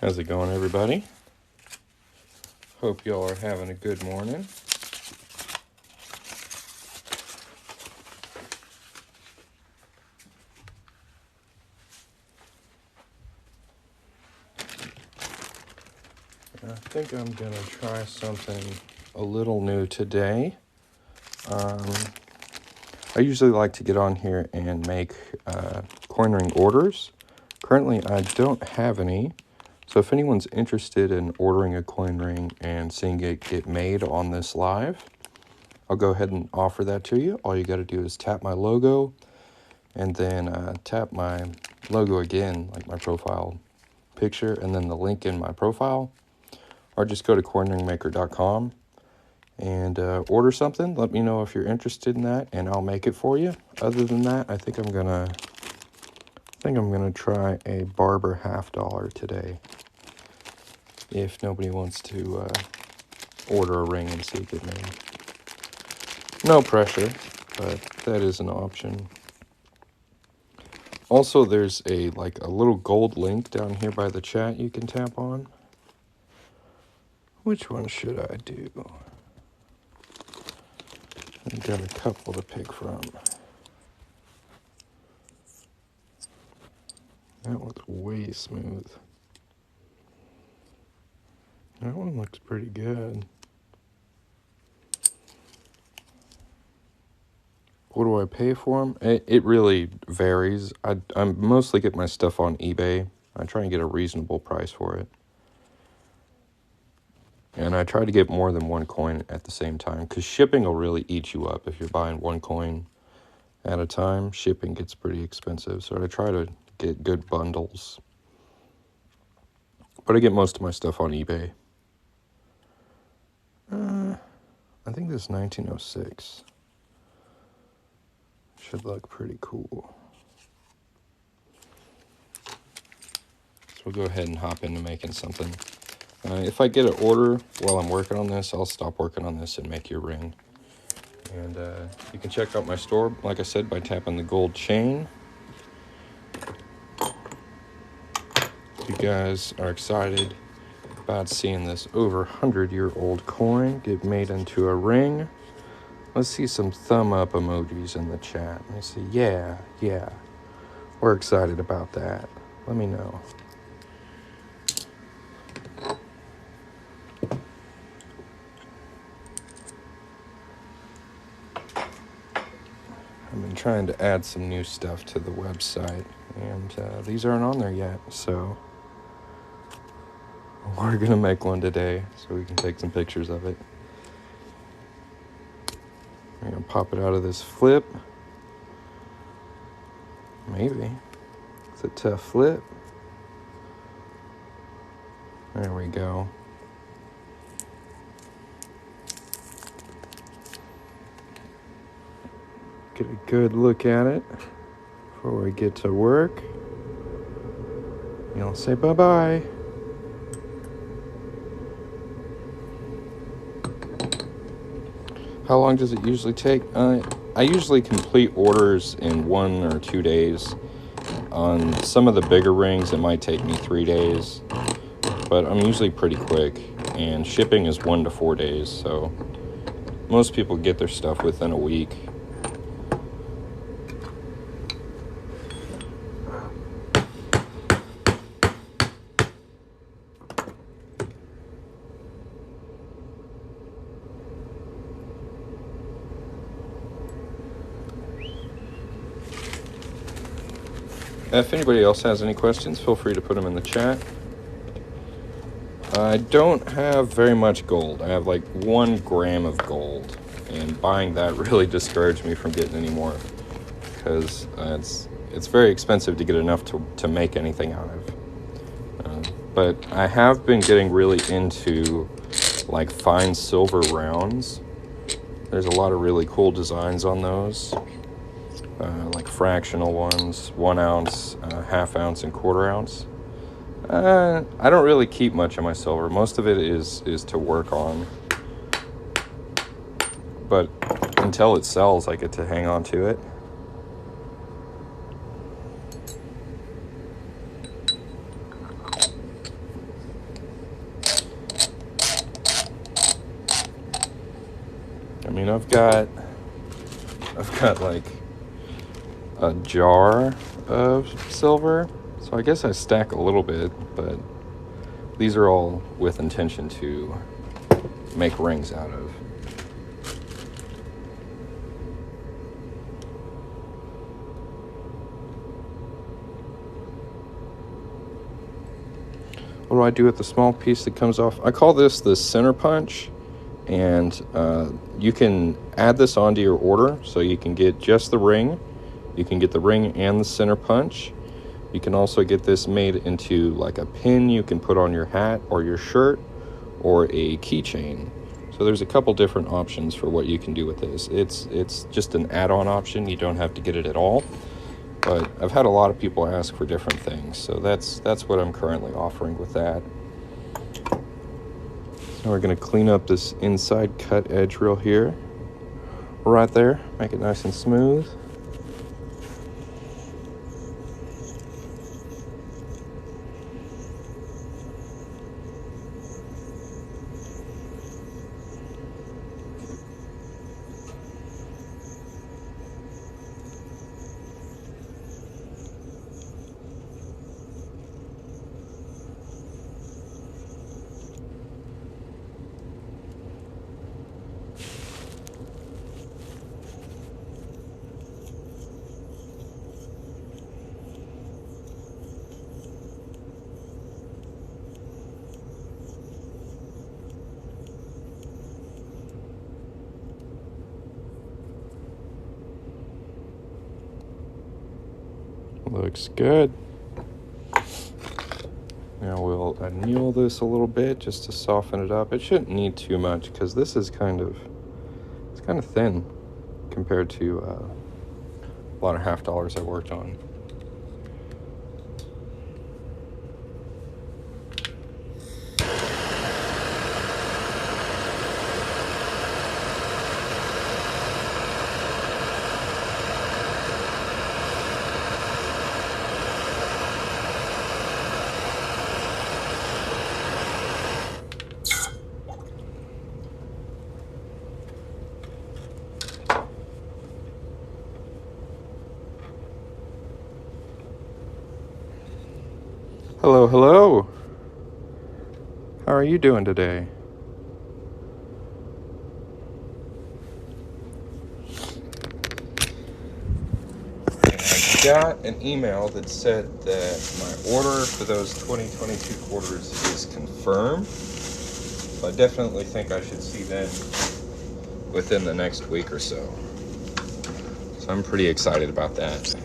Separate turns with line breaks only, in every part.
How's it going, everybody? Hope y'all are having a good morning. I think I'm gonna try something a little new today. I usually like to get on here and make coin ring orders. Currently, I don't have any. So if anyone's interested in ordering a coin ring and seeing it get made on this live, I'll go ahead and offer that to you. All you got to do is tap my logo and then tap my logo again, like my profile picture, and then the link in my profile. Or just go to coinringmaker.com and order something. Let me know if you're interested in that, and I'll make it for you. Other than that, I think I'm gonna try a barber $50 today. If nobody wants to order a ring and see it get made. No pressure, but that is an option. Also, there's a little gold link down here by the chat you can tap on. Which one should I do? I've got a couple to pick from. That one's way smooth. That one looks pretty good. What do I pay for them? It really varies. I mostly get my stuff on eBay. I try and get a reasonable price for it. And I try to get more than one coin at the same time, because shipping will really eat you up. If you're buying one coin at a time, shipping gets pretty expensive. So I try to get good bundles. But I get most of my stuff on eBay. I think this is 1906. Should look pretty cool. So we'll go ahead and hop into making something. If I get an order while I'm working on this, I'll stop working on this and make your ring. And you can check out my store, like I said, by tapping the gold chain. If you guys are excited about seeing this over 100-year-old coin get made into a ring, let's see some thumb up emojis in the chat. Let me see. Yeah. We're excited about that. Let me know. I've been trying to add some new stuff to the website, and these aren't on there yet, so we're gonna make one today so we can take some pictures of it. I'm gonna pop it out of this flip. Maybe. It's a tough flip. There we go. Get a good look at it before we get to work. You'll say bye-bye. How long does it usually take? I usually complete orders in 1 or 2 days. On some of the bigger rings, it might take me 3 days. But I'm usually pretty quick. And shipping is 1 to 4 days. So most people get their stuff within a week. If anybody else has any questions, feel free to put them in the chat. I don't have very much gold. I have like 1 gram of gold, and buying that really discouraged me from getting any more, because it's very expensive to get enough to make anything out of. But I have been getting really into like fine silver rounds. There's a lot of really cool designs on those. Like fractional ones, 1 ounce, half ounce, and quarter ounce. I don't really keep much of my silver. Most of it is to work on. But until it sells, I get to hang on to it. mean, I've got like a jar of silver, so I guess I stack a little bit, but these are all with intention to make rings out of. What do I do with the small piece that comes off? I call this the center punch, and you can add this onto your order, so you can get just the ring. You can get the ring and the center punch. You can also get this made into like a pin you can put on your hat or your shirt or a keychain. So there's a couple different options for what you can do with this. It's just an add-on option. You don't have to get it at all. But I've had a lot of people ask for different things, so that's what I'm currently offering with that. Now we're going to clean up this inside cut edge real here. Right there, make it nice and smooth. Looks good. Now we'll anneal this a little bit just to soften it up. It shouldn't need too much because this is kind of thin compared to a lot of half dollars I worked on. Hello, hello. How are you doing today? I got an email that said that my order for those 2022 quarters is confirmed. So I definitely think I should see them within the next week or so. So I'm pretty excited about that.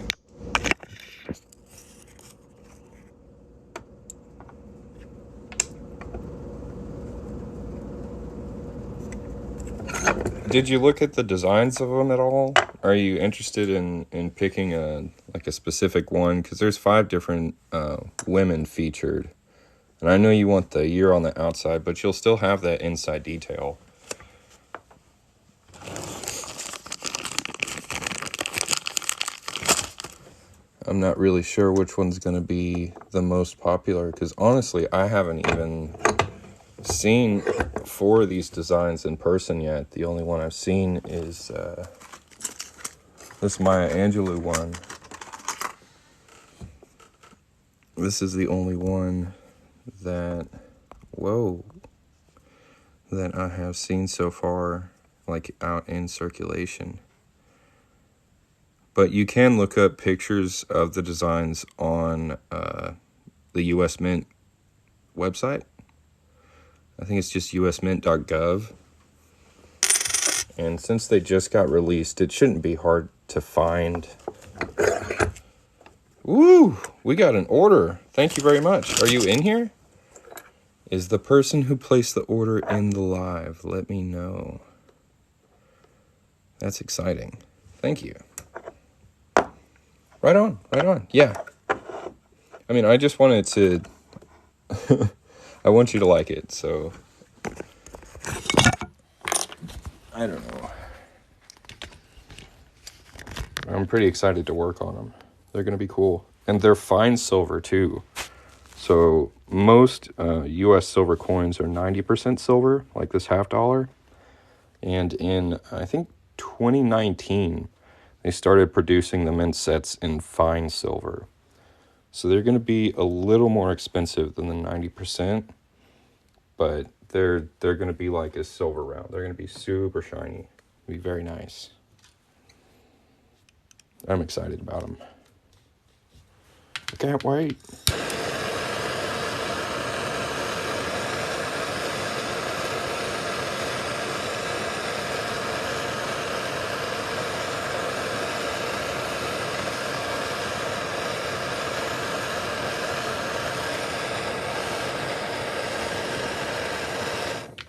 Did you look at the designs of them at all? Are you interested in picking a specific one? Because there's 5 different women featured. And I know you want the year on the outside, but you'll still have that inside detail. I'm not really sure which one's going to be the most popular, because honestly, I haven't even seen 4 of these designs in person yet. The only one I've seen is this Maya Angelou one. This is the only one that I have seen so far, like out in circulation. But you can look up pictures of the designs on the US Mint website. I think it's just usmint.gov. And since they just got released, it shouldn't be hard to find. Woo! We got an order. Thank you very much. Are you in here? Is the person who placed the order in the live? Let me know. That's exciting. Thank you. Right on, right on. Yeah. I mean, I just wanted to... I want you to like it, so... I don't know. I'm pretty excited to work on them. They're going to be cool. And they're fine silver, too. So most U.S. silver coins are 90% silver, like this $50. And in, I think, 2019, they started producing the mint sets in fine silver. So they're going to be a little more expensive than the 90%, but they're going to be like a silver round. They're going to be super shiny. Be very nice. I'm excited about them. I can't wait.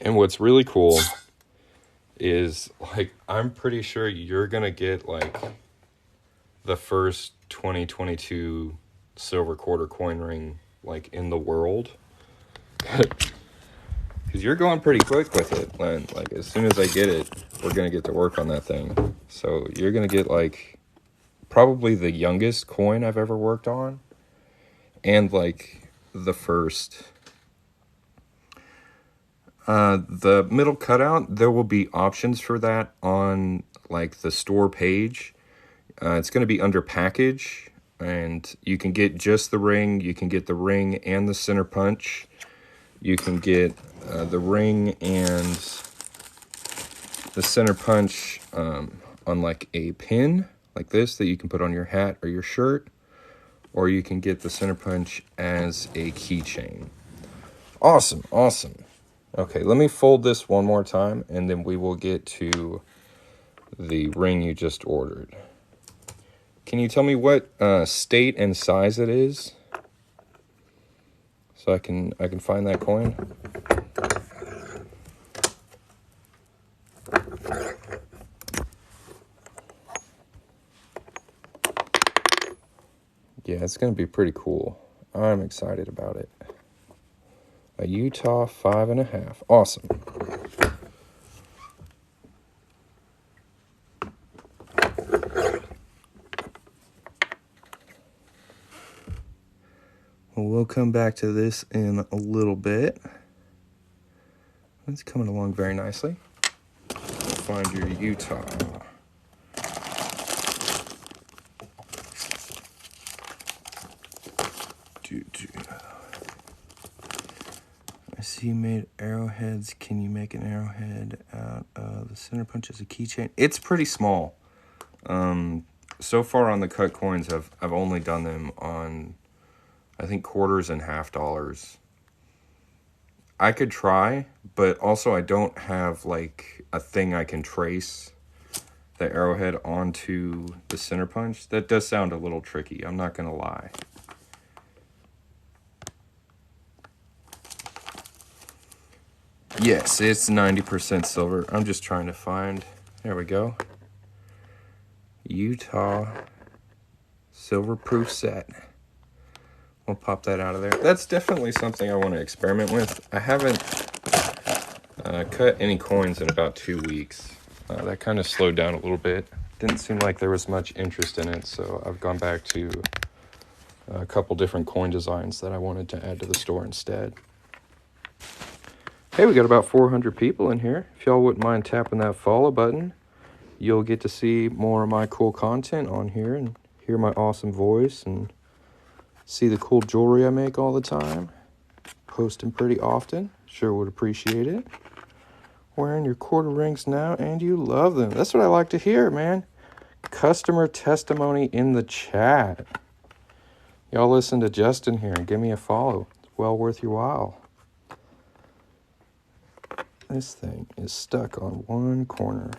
And what's really cool is, like, I'm pretty sure you're going to get, like, the first 2022 silver quarter coin ring, like, in the world. Because you're going pretty quick with it, Len. Like, as soon as I get it, we're going to get to work on that thing. So you're going to get, like, probably the youngest coin I've ever worked on. And, like, the first. The middle cutout, there will be options for that on, like, the store page. It's going to be under package. And you can get just the ring. You can get the ring and the center punch. You can get the ring and the center punch on like a pin like this that you can put on your hat or your shirt, or you can get the center punch as a keychain. Awesome, awesome. Okay, let me fold this one more time and then we will get to the ring you just ordered. Can you tell me what state and size it is, so I can find that coin? Yeah, it's going to be pretty cool. I'm excited about it. A Utah 5.5. Awesome. We'll come back to this in a little bit. It's coming along very nicely. Find your Utah. I see you made arrowheads. Can you make an arrowhead out of the center punch as a keychain? It's pretty small. So far on the cut coins, I've only done them on, I think, quarters and $half. I could try, but also I don't have like a thing I can trace the arrowhead onto the center punch. That does sound a little tricky, I'm not gonna lie. Yes, it's 90% silver. I'm just trying to find, there we go. Utah silver proof set. We'll pop that out of there. That's definitely something I want to experiment with. I haven't cut any coins in about 2 weeks. That kind of slowed down a little bit. Didn't seem like there was much interest in it, so I've gone back to a couple different coin designs that I wanted to add to the store instead. Hey, we got about 400 people in here. If y'all wouldn't mind tapping that follow button, you'll get to see more of my cool content on here and hear my awesome voice and see the cool jewelry I make all the time. Posting pretty often. Sure would appreciate it. Wearing your quarter rings now and you love them. That's what I like to hear, man. Customer testimony in the chat. Y'all listen to Justin here and give me a follow. It's well worth your while. This thing is stuck on one corner.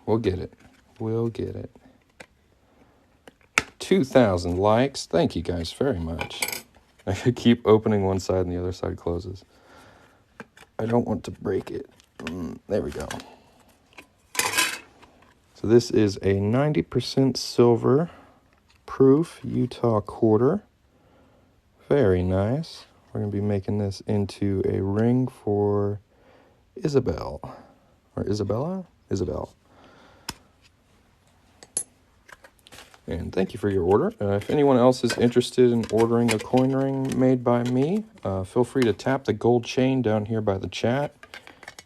We'll get it. We'll get it. 2,000 likes. Thank you guys very much. I could keep opening one side and the other side closes. I don't want to break it. There we go. So this is a 90% silver proof Utah quarter. Very nice. We're going to be making this into a ring for Isabel. Or Isabella? Isabel. And thank you for your order. If anyone else is interested in ordering a coin ring made by me, feel free to tap the gold chain down here by the chat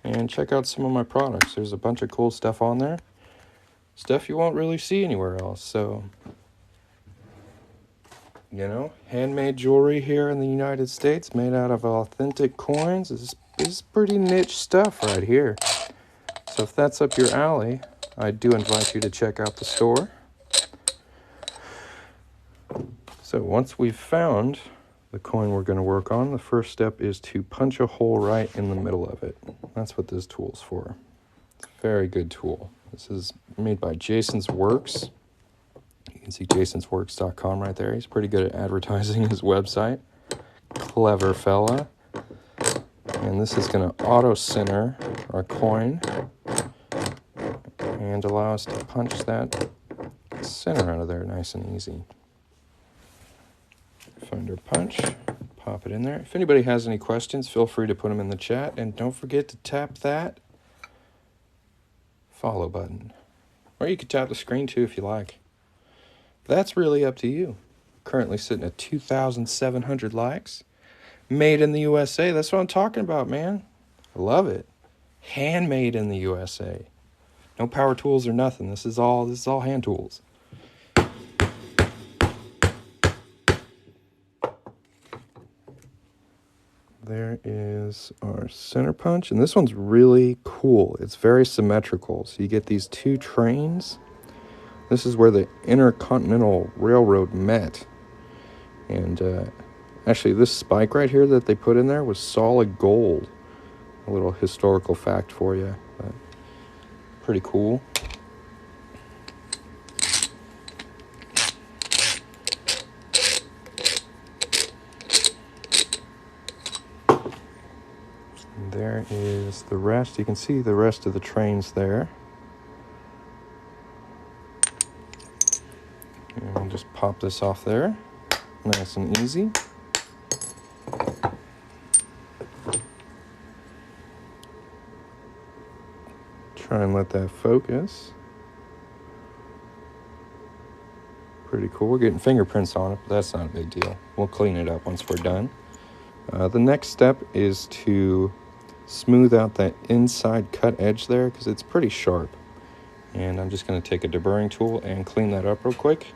and check out some of my products. There's a bunch of cool stuff on there. Stuff you won't really see anywhere else. So, you know, handmade jewelry here in the United States made out of authentic coins is pretty niche stuff right here. So if that's up your alley, I do invite you to check out the store. So once we've found the coin we're going to work on, the first step is to punch a hole right in the middle of it. That's what this tool's for. It's a very good tool. This is made by Jason's Works. You can see jasonsworks.com right there. He's pretty good at advertising his website. Clever fella. And this is going to auto-center our coin and allow us to punch that center out of there nice and easy. Find our punch, pop it in there. If anybody has any questions, feel free to put them in the chat. And don't forget to tap that follow button. Or you could tap the screen too if you like. That's really up to you. Currently sitting at 2,700 likes. Made in the USA. That's what I'm talking about, man. I love it. Handmade in the USA. No power tools or nothing. This is all hand tools. There is our center punch, and this one's really cool. It's very symmetrical. So you get these two trains. This is where the Intercontinental Railroad met. And actually, this spike right here that they put in there was solid gold. A little historical fact for you. But pretty cool. There is the rest. You can see the rest of the trains there. And we'll just pop this off there. Nice and easy. Try and let that focus. Pretty cool. We're getting fingerprints on it, but that's not a big deal. We'll clean it up once we're done. The next step is to smooth out that inside cut edge there because it's pretty sharp. And I'm just going to take a deburring tool and clean that up real quick.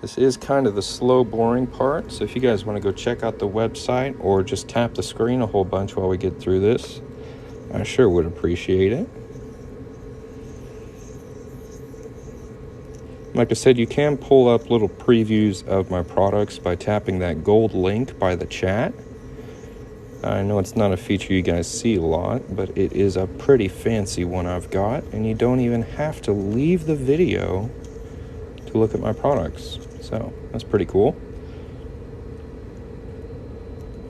This is kind of the slow, boring part, so if you guys want to go check out the website or just tap the screen a whole bunch while we get through this, I sure would appreciate it. Like I said, you can pull up little previews of my products by tapping that gold link by the chat. I know it's not a feature you guys see a lot, but it is a pretty fancy one I've got, and you don't even have to leave the video to look at my products. So that's pretty cool.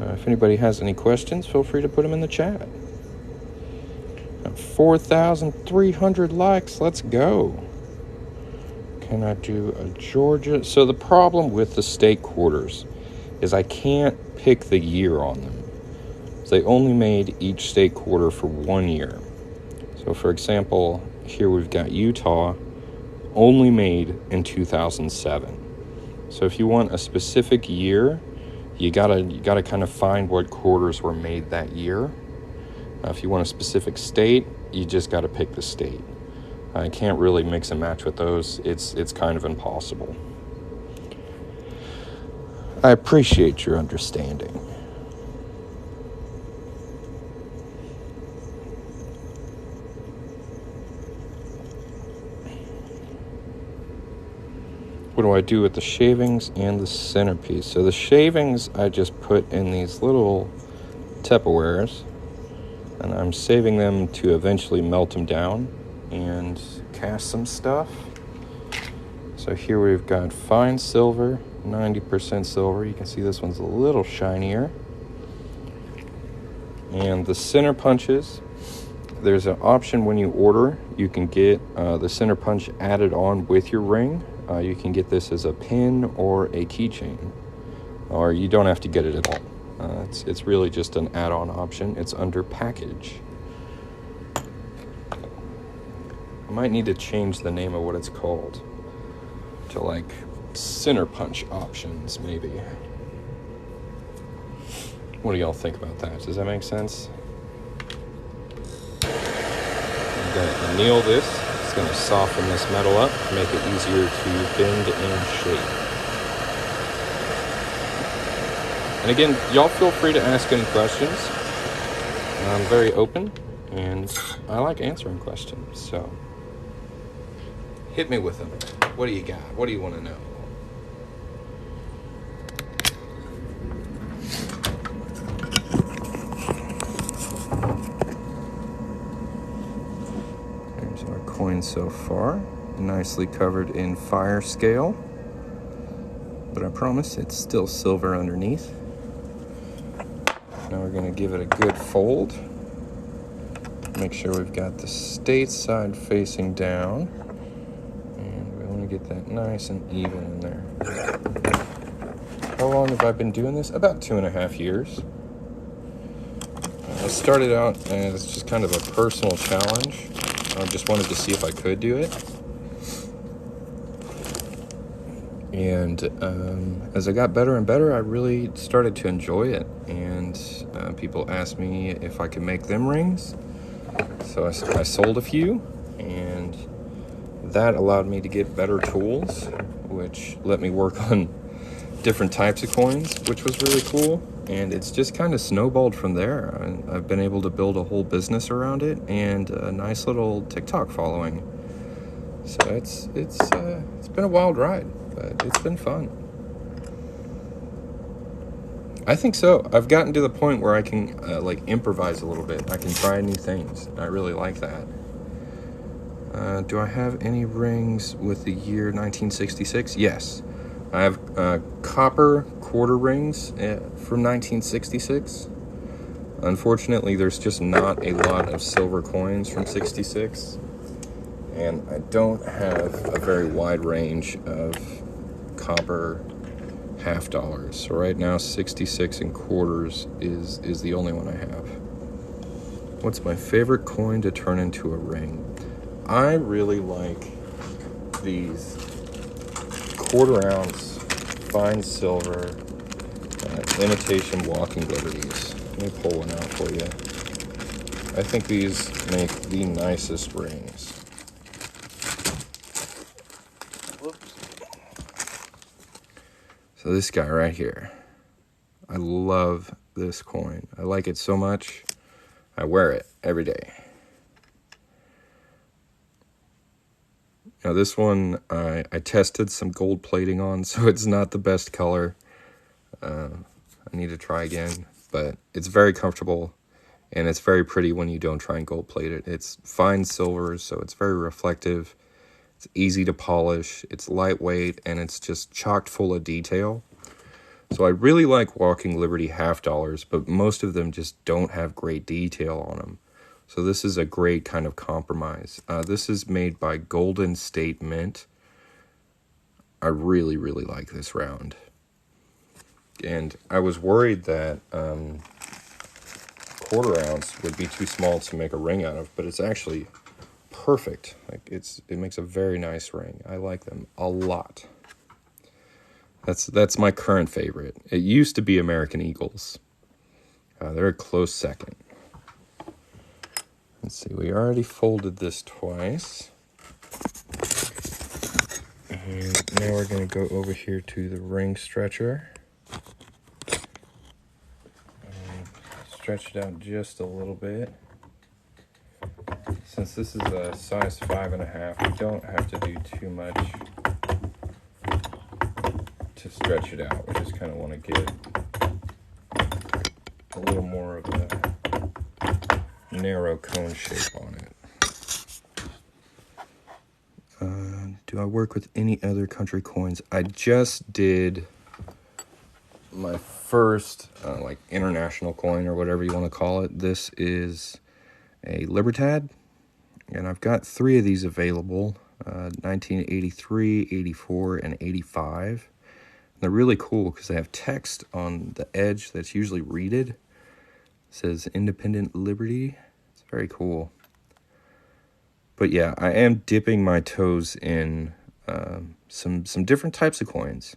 If anybody has any questions, feel free to put them in the chat. 4,300 likes, let's go. Can I do a Georgia? So the problem with the state quarters is I can't pick the year on them. So they only made each state quarter for 1 year. So for example, here we've got Utah, only made in 2007. So if you want a specific year, you gotta kind of find what quarters were made that year. If you want a specific state, you just gotta pick the state. I can't really mix and match with those. It's kind of impossible. I appreciate your understanding. What do I do with the shavings and the centerpiece? So the shavings I just put in these little Tupperwares, and I'm saving them to eventually melt them down and cast some stuff. So here we've got fine silver, 90% silver. You can see this one's a little shinier. And the center punches, there's an option when you order. You can get the center punch added on with your ring. You can get this as a pin or a keychain, or you don't have to get it at all. It's really just an add-on option. It's under package. I might need to change the name of what it's called. to like center punch options, maybe. What do y'all think about that? Does that make sense? I'm gonna anneal this. It's gonna soften this metal up, make it easier to bend and shape. And again, y'all feel free to ask any questions. I'm very open, and I like answering questions, so hit me with them. What do you got? What do you want to know? Here's our coin so far. Nicely covered in fire scale, but I promise it's still silver underneath. Now we're going to give it a good fold. Make sure we've got the state side facing down. And we want to get that nice and even in there. How long have I been doing this? About 2.5 years. I started out as just kind of a personal challenge. I just wanted to see if I could do it. And as I got better and better, I really started to enjoy it. And people asked me if I could make them rings. So I sold a few, and that allowed me to get better tools, which let me work on different types of coins, which was really cool. And it's just kind of snowballed from there. I've been able to build a whole business around it and a nice little TikTok following. So it's been a wild ride, but it's been fun. I think so. I've gotten to the point where I can like improvise a little bit. I can try new things. I really like that. Do I have any rings with the year 1966? Yes. I have copper quarter rings from 1966. Unfortunately, there's just not a lot of silver coins from 66. And I don't have a very wide range of copper half dollars. So right now, 66 and quarters is the only one I have. What's my favorite coin to turn into a ring? I really like these 1/4 ounce fine silver imitation walking liberties. Let me pull one out for you. I think these make the nicest rings. Whoops. So this guy right here, I love this coin. I like it so much, I wear it every day. Now this one, I tested some gold plating on, so it's not the best color. I need to try again, but it's very comfortable, and it's very pretty when you don't try and gold plate it. It's fine silver, so it's very reflective. It's easy to polish, it's lightweight, and it's just chock full of detail. So I really like Walking Liberty half dollars, but most of them just don't have great detail on them. So this is a great kind of compromise. This is made by Golden State Mint. I really, really like this round. And I was worried that 1/4 ounce would be too small to make a ring out of, but it's actually perfect. Like it makes a very nice ring. I like them a lot. That's my current favorite. It used to be American Eagles. They're a close second. Let's see, we already folded this twice. And now we're going to go over here to the ring stretcher. And stretch it out just a little bit. Since this is a size 5.5, we don't have to do too much to stretch it out. We just kind of want to get a little more of a narrow cone shape on it. Do I work with any other country coins? I just did my first like international coin, or whatever you want to call it. This is a Libertad, and I've got 3 of these available, 1983, 84, and 85. And they're really cool because they have text on the edge that's usually reeded. It says Independent Liberty. It's very cool. But yeah, I am dipping my toes in some different types of coins.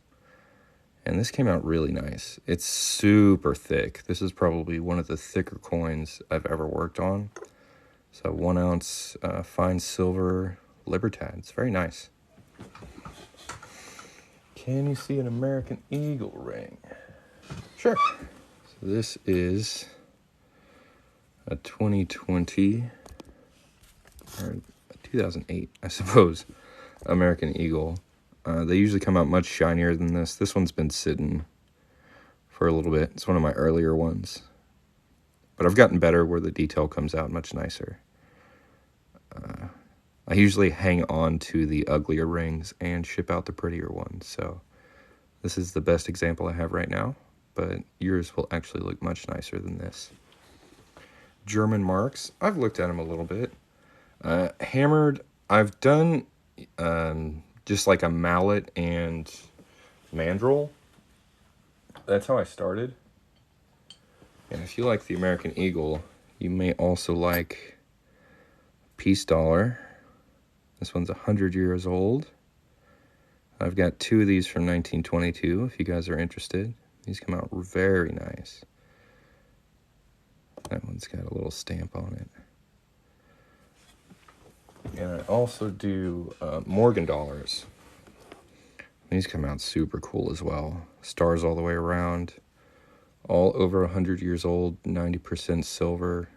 And this came out really nice. It's super thick. This is probably one of the thicker coins I've ever worked on. So 1 ounce fine silver Libertad. It's very nice. Can you see an American Eagle ring? Sure. So this is a 2020 or 2008, I suppose, American Eagle. They usually come out much shinier than this. This one's been sitting for a little bit. It's one of my earlier ones. But I've gotten better where the detail comes out much nicer. I usually hang on to the uglier rings and ship out the prettier ones. So this is the best example I have right now. But yours will actually look much nicer than this. German marks. I've looked at them a little bit. Hammered. I've done... just like a mallet and mandrel. That's how I started. And if you like the American Eagle, you may also like Peace Dollar. This one's 100 years old. I've got 2 of these from 1922 if you guys are interested. These come out very nice. That one's got a little stamp on it. And I also do Morgan dollars. These come out super cool as well. Stars all the way around. All over 100 years old, 90% silver.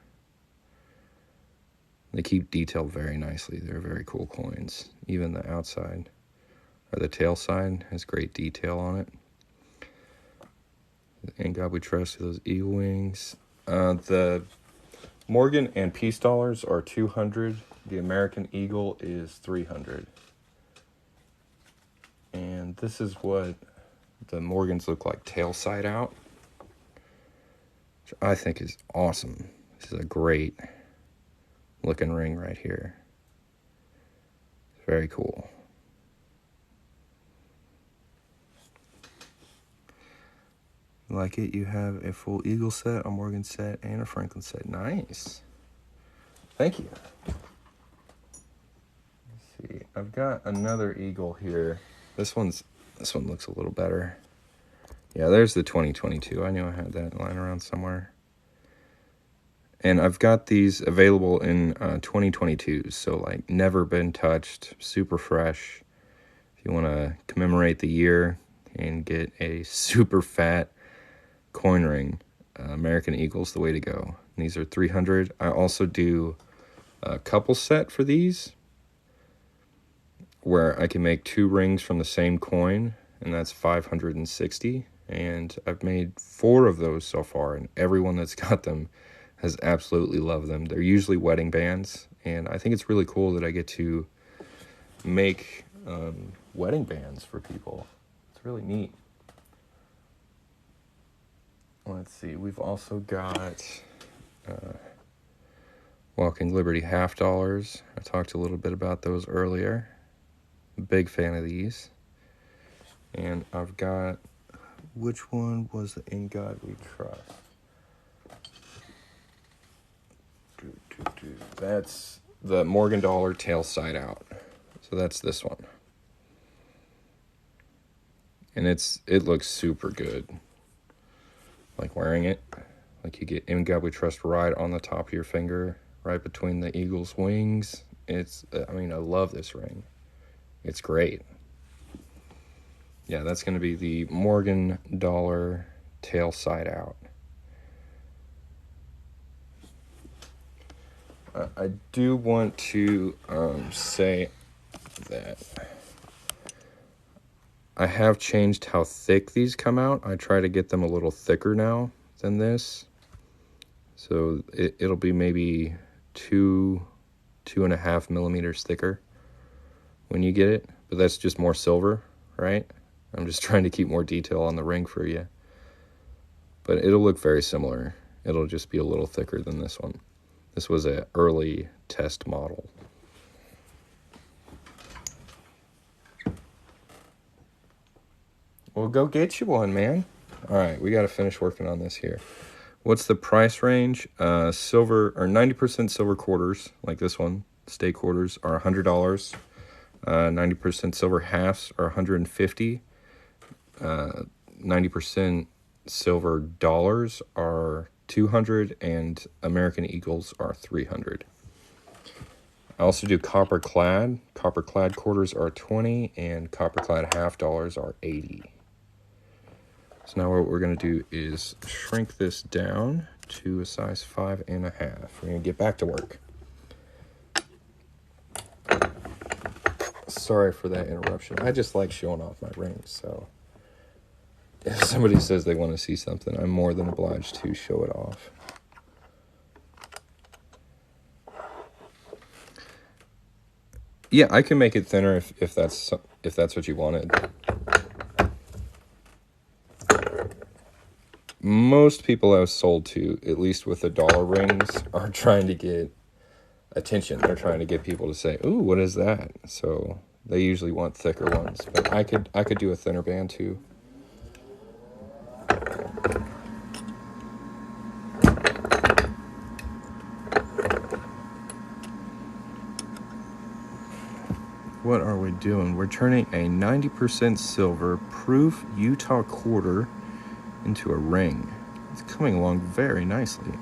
They keep detailed very nicely. They're very cool coins. Even the outside, or the tail side, has great detail on it. In God We Trust, those eagle wings. The Morgan and Peace dollars are 200. The American Eagle is 300. And this is what the Morgans look like tail side out, which I think is awesome. This is a great looking ring right here. It's very cool. Like it, you have a full Eagle set, a Morgan set, and a Franklin set. Nice. Thank you. See, I've got another Eagle here. This one looks a little better. Yeah, there's the 2022. I knew I had that lying around somewhere. And I've got these available in 2022, so like never been touched, super fresh. If you want to commemorate the year and get a super fat coin ring, American Eagle's the way to go. And these are 300. I also do a couple set for these, where I can make 2 rings from the same coin, and that's 560. And I've made 4 of those so far, and everyone that's got them has absolutely loved them. They're usually wedding bands, and I think it's really cool that I get to make wedding bands for people. It's really neat. Let's see, we've also got Walking Liberty half dollars. I talked a little bit about those earlier. Big fan of these. And I've got, which one was the In God We Trust? That's the Morgan dollar tail side out. So that's this one. And it looks super good. Like wearing it. Like you get In God We Trust right on the top of your finger, right between the eagle's wings. I love this ring. It's great. Yeah, that's going to be the Morgan dollar tail side out. I do want to say that I have changed how thick these come out. I try to get them a little thicker now than this. So it'll be maybe 2.5 millimeters thicker when you get it. But that's just more silver, right? I'm just trying to keep more detail on the ring for you. But it'll look very similar. It'll just be a little thicker than this one. This was an early test model. Well, go get you one, man. All right, we got to finish working on this here. What's the price range? Silver or 90% silver quarters, like this one, stay quarters, are $100. 90% silver halves are 150. 90% silver dollars are 200, and American Eagles are 300. I also do copper clad. Copper clad quarters are 20, and copper clad half dollars are 80. So now what we're going to do is shrink this down to a size 5.5. We're going to get back to work. Sorry for that interruption. I just like showing off my rings, so if somebody says they want to see something, I'm more than obliged to show it off. Yeah, I can make it thinner if that's what you wanted. Most people I've sold to, at least with the dollar rings, are trying to get attention. They're trying to get people to say, "Ooh, what is that?" So they usually want thicker ones, but I could do a thinner band too. What are we doing? We're turning a 90% silver proof Utah quarter into a ring. It's coming along very nicely.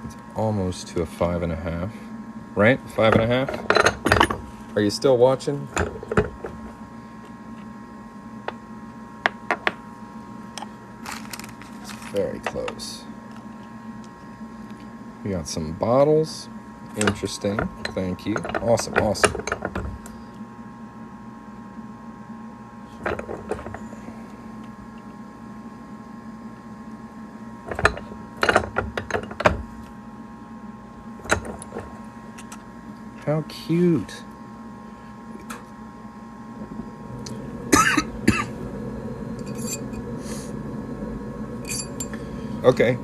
It's almost to a 5.5, right? 5.5. Are you still watching? It's very close. We got some bottles. Interesting. Thank you. Awesome, awesome. How cute. Okay.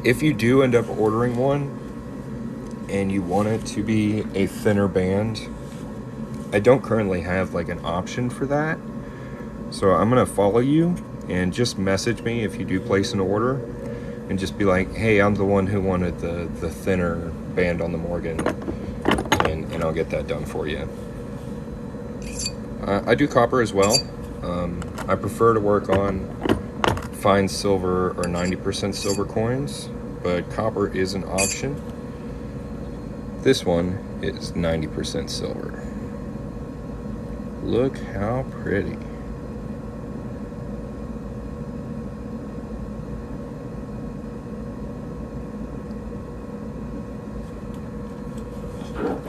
If you do end up ordering one and you want it to be a thinner band, I don't currently have like an option for that. So I'm going to follow you and just message me if you do place an order and just be like, hey, I'm the one who wanted the thinner band on the Morgan, and I'll get that done for you. I do copper as well. I prefer to work on fine silver or 90% silver coins, but copper is an option. This one is 90% silver. Look how pretty.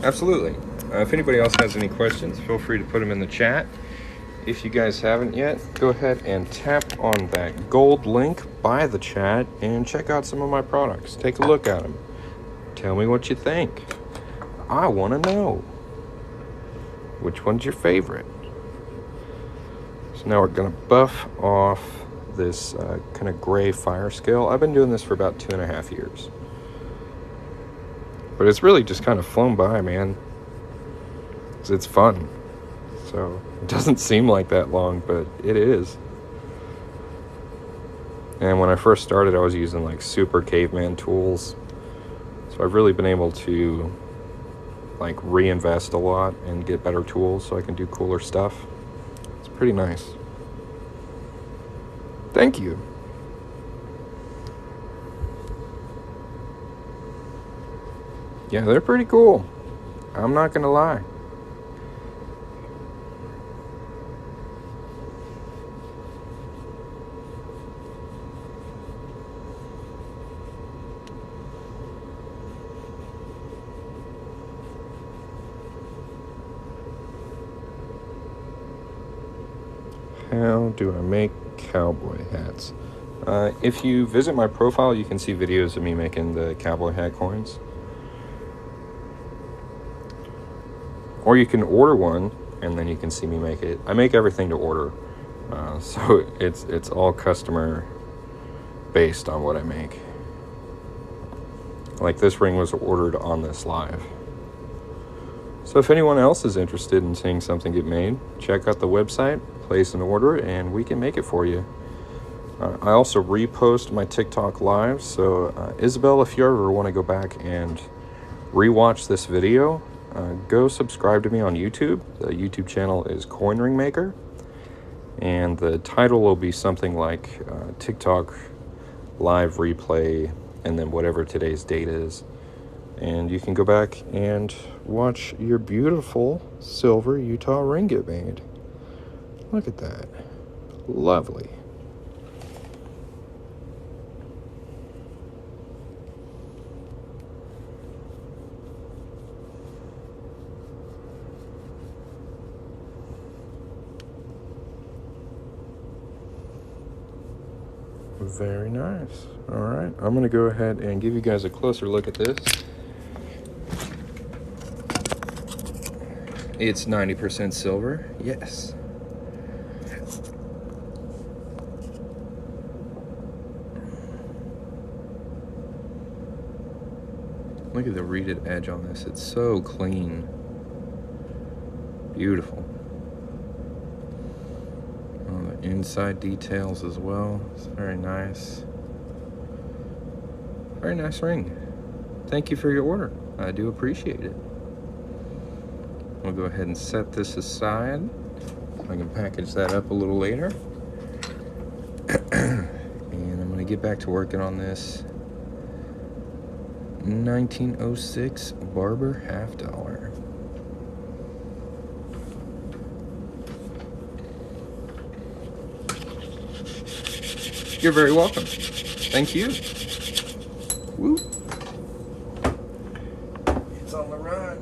Absolutely. If anybody else has any questions, feel free to put them in the chat. If you guys haven't yet, go ahead and tap on that gold link by the chat and check out some of my products. Take a look at them. Tell me what you think. I want to know. Which one's your favorite? So now we're going to buff off this kind of gray fire scale. I've been doing this for about 2.5 years. But it's really just kind of flown by, man. It's fun. So it doesn't seem like that long, but it is. And when I first started, I was using like super caveman tools. So I've really been able to like reinvest a lot and get better tools so I can do cooler stuff. It's pretty nice. Thank you. Yeah, they're pretty cool. I'm not gonna lie. How do I make cowboy hats? If you visit my profile, you can see videos of me making the cowboy hat coins. Or you can order one, and then you can see me make it. I make everything to order, so it's all customer based on what I make. Like this ring was ordered on this live. So if anyone else is interested in seeing something get made, check out the website, place an order, and we can make it for you. I also repost my TikTok lives, so Isabel, if you ever want to go back and rewatch this video, go subscribe to me on YouTube. The YouTube channel is Coin Ring Maker, and the title will be something like TikTok live replay, and then whatever today's date is. And you can go back and watch your beautiful silver Utah ring get made. Look at that. Lovely. Very nice. All right, I'm going to go ahead and give you guys a closer look at this. It's 90% silver, yes. Look at the reeded edge on this. It's so clean. Beautiful. All the inside details as well. It's very nice. Very nice ring. Thank you for your order. I do appreciate it. We'll go ahead and set this aside. I can package that up a little later. And I'm going to get back to working on this 1906 Barber half dollar. You're very welcome. Thank you. Woo. It's on the run.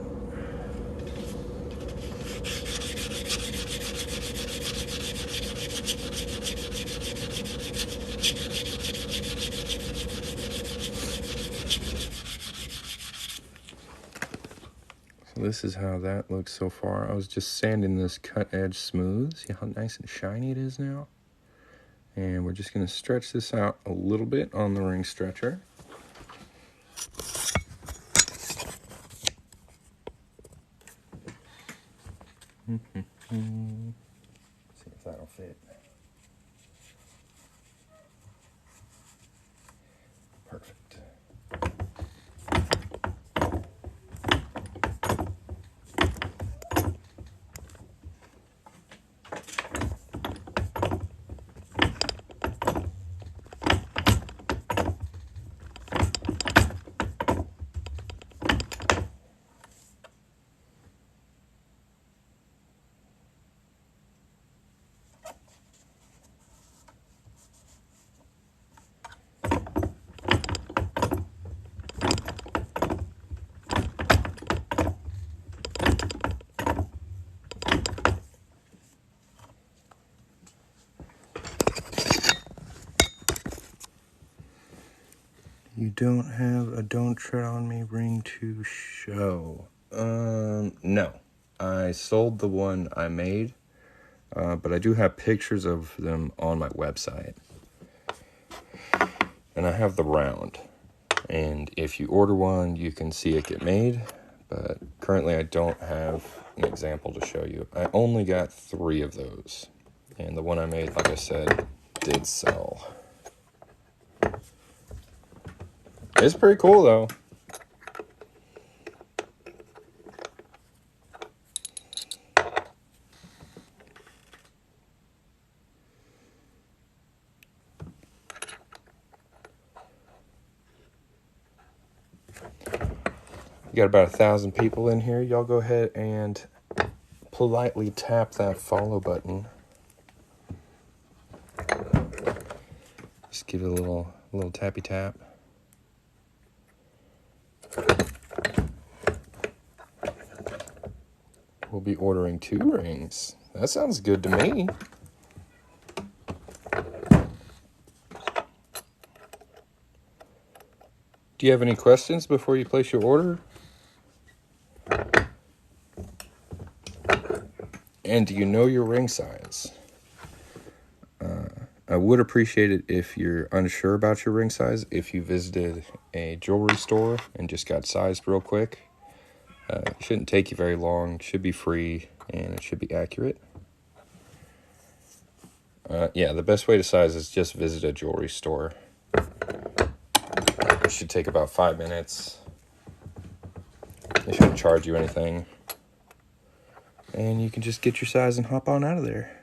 So this is how that looks so far. I was just sanding this cut edge smooth. See how nice and shiny it is now? And we're just going to stretch this out a little bit on the ring stretcher. See if that'll fit. Perfect. You don't have a Don't Tread on Me ring to show. No. I sold the one I made, but I do have pictures of them on my website. And I have the round. And if you order one, you can see it get made. But currently I don't have an example to show you. I only got 3 of those. And the one I made, like I said, did sell. It's pretty cool, though. You got about 1,000 people in here. Y'all go ahead and politely tap that follow button. Just give it a little tappy tap. We'll be ordering 2 rings. That sounds good to me. Do you have any questions before you place your order? And do you know your ring size? I would appreciate it if you're unsure about your ring size, if you visited a jewelry store and just got sized real quick. It shouldn't take you very long, it should be free, and it should be accurate. Yeah, the best way to size is just visit a jewelry store. It should take about 5 minutes. They shouldn't charge you anything. And you can just get your size and hop on out of there.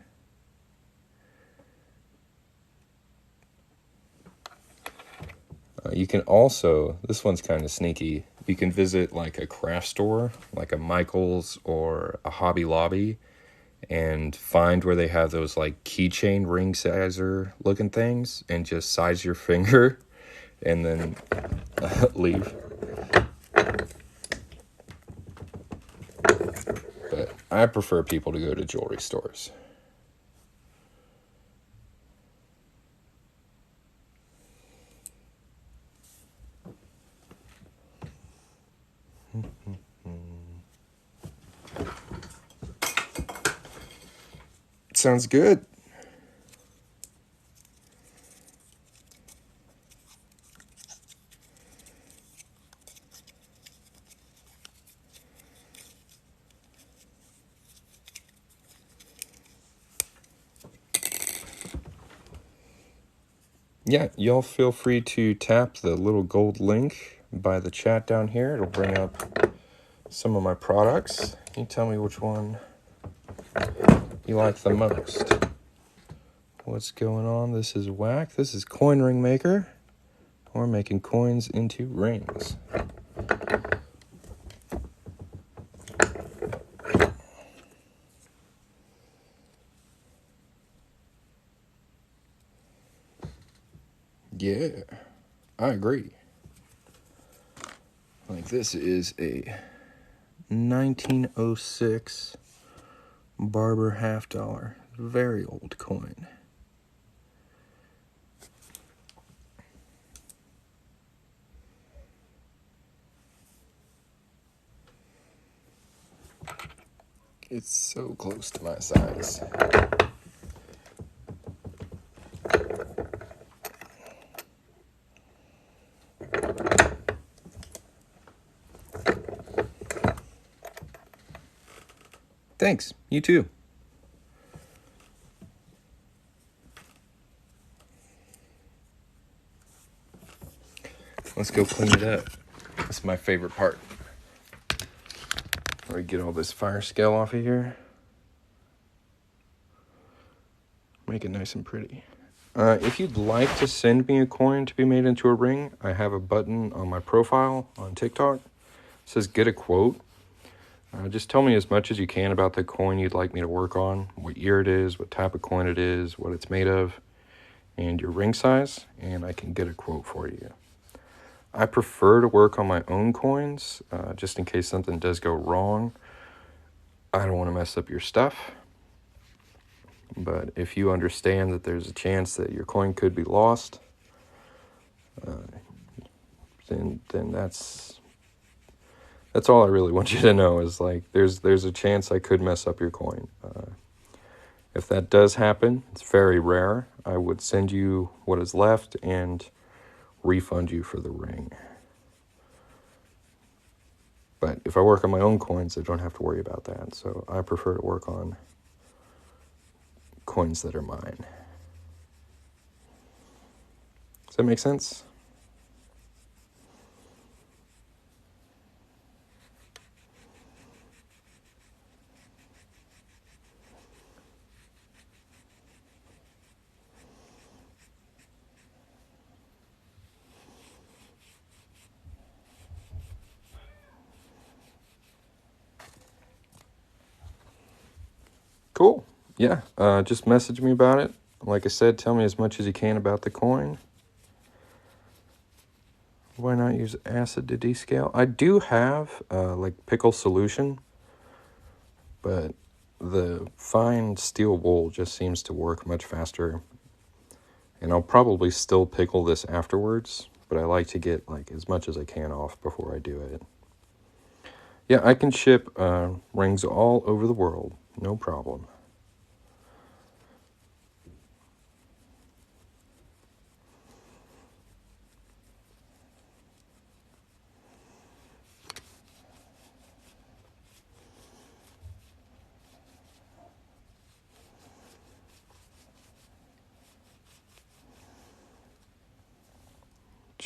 You can also, this one's kind of sneaky, you can visit like a craft store, like a Michael's or a Hobby Lobby, and find where they have those like keychain ring sizer looking things, and just size your finger and then leave. But I prefer people to go to jewelry stores. Sounds good. Yeah, y'all feel free to tap the little gold link by the chat down here. It'll bring up some of my products. You tell me which one you like the most. What's going on? This is Whack. This is Coin Ring Maker. We're making coins into rings. Yeah, I agree. Like, this is a 1906 Barber $50. Very old coin. It's so close to my size. Thanks. You too. Let's go clean it up. That's my favorite part. Where we get all this fire scale off of here. Make it nice and pretty. If you'd like to send me a coin to be made into a ring, I have a button on my profile on TikTok. It says get a quote. Just tell me as much as you can about the coin you'd like me to work on, what year it is, what type of coin it is, what it's made of, and your ring size, and I can get a quote for you. I prefer to work on my own coins, just in case something does go wrong. I don't want to mess up your stuff. But if you understand that there's a chance that your coin could be lost, then that's all I really want you to know is like there's a chance I could mess up your coin. If that does happen, it's very rare. I would send you what is left and refund you for the ring. But if I work on my own coins, I don't have to worry about that. So I prefer to work on coins that are mine. Does that make sense? Cool. Yeah, just message me about it. Like I said, tell me as much as you can about the coin. Why not use acid to descale? I do have like pickle solution, but the fine steel wool just seems to work much faster. And I'll probably still pickle this afterwards, but I like to get like as much as I can off before I do it. Yeah, I can ship rings all over the world, no problem.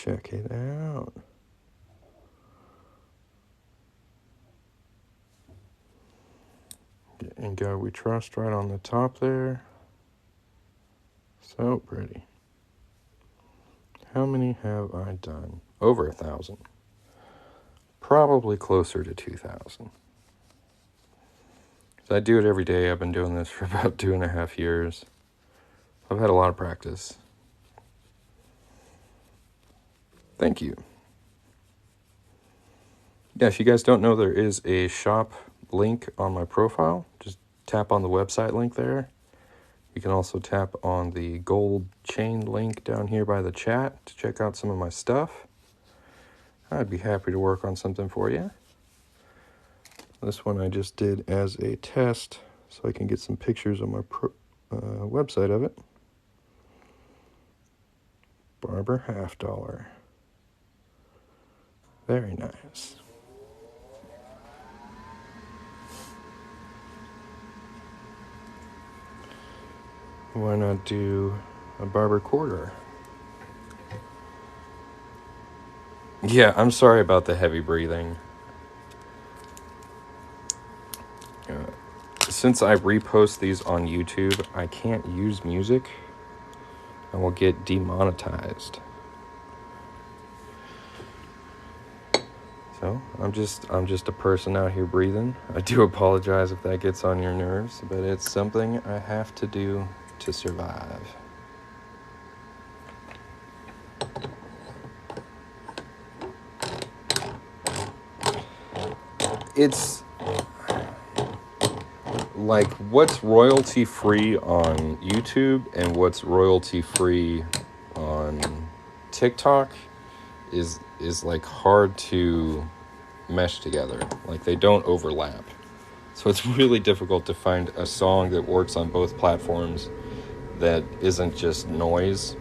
Check it out. In God We Trust right on the top there. So pretty. How many have I done? Over 1,000. Probably closer to 2,000. So I do it every day. I've been doing this for about 2.5 years. I've had a lot of practice. Thank you. Yeah, if you guys don't know, there is a shop link on my profile. Just tap on the website link there. You can also tap on the gold chain link down here by the chat to check out some of my stuff. I'd be happy to work on something for you. This one I just did as a test so I can get some pictures on my website of it. Barber $50. Very nice. Why not do a barber quarter? Yeah, I'm sorry about the heavy breathing. Since I repost these on YouTube, I can't use music. I will get demonetized. So I'm just a person out here breathing. I do apologize if that gets on your nerves, but it's something I have to do to survive. It's like what's royalty free on YouTube and what's royalty free on TikTok is like hard to mesh together. Like they don't overlap. So it's really difficult to find a song that works on both platforms that isn't just noise.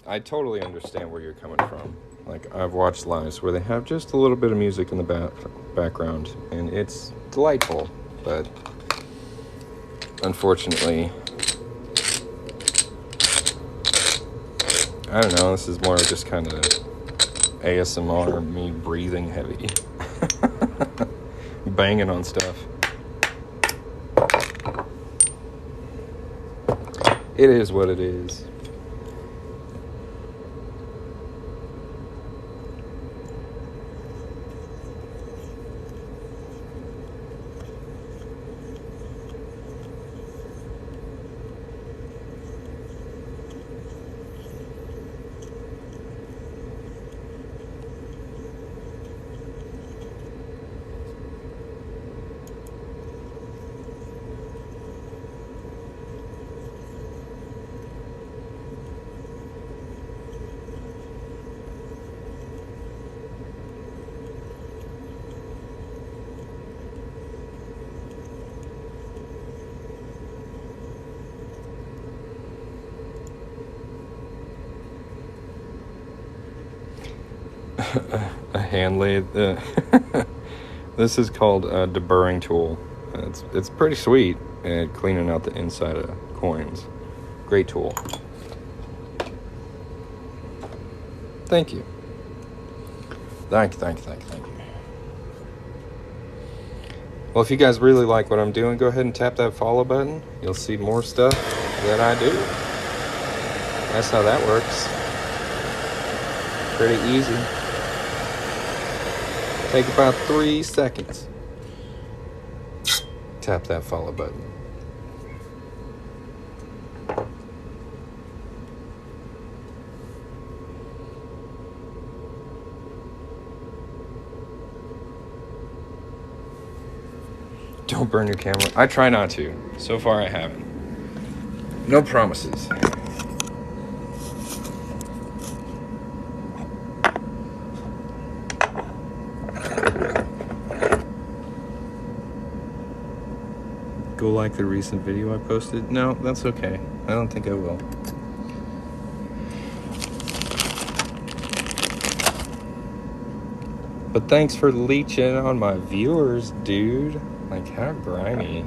I totally understand where you're coming from. Like, I've watched lives where they have just a little bit of music in the background, and it's delightful, but unfortunately, I don't know, this is more just kind of ASMR, me breathing heavy. Banging on stuff. It is what it is. A hand lathe. This is called a deburring tool. It's pretty sweet at cleaning out the inside of coins. Great tool. Thank you. Thank you. Well, if you guys really like what I'm doing, go ahead and tap that follow button. You'll see more stuff that I do. That's how that works. Pretty easy. Take about 3 seconds. Tap that follow button. Don't burn your camera. I try not to. So far I haven't. No promises. Go like the recent video I posted? No, that's okay. I don't think I will. But thanks for leeching on my viewers, dude. Like, how grimy.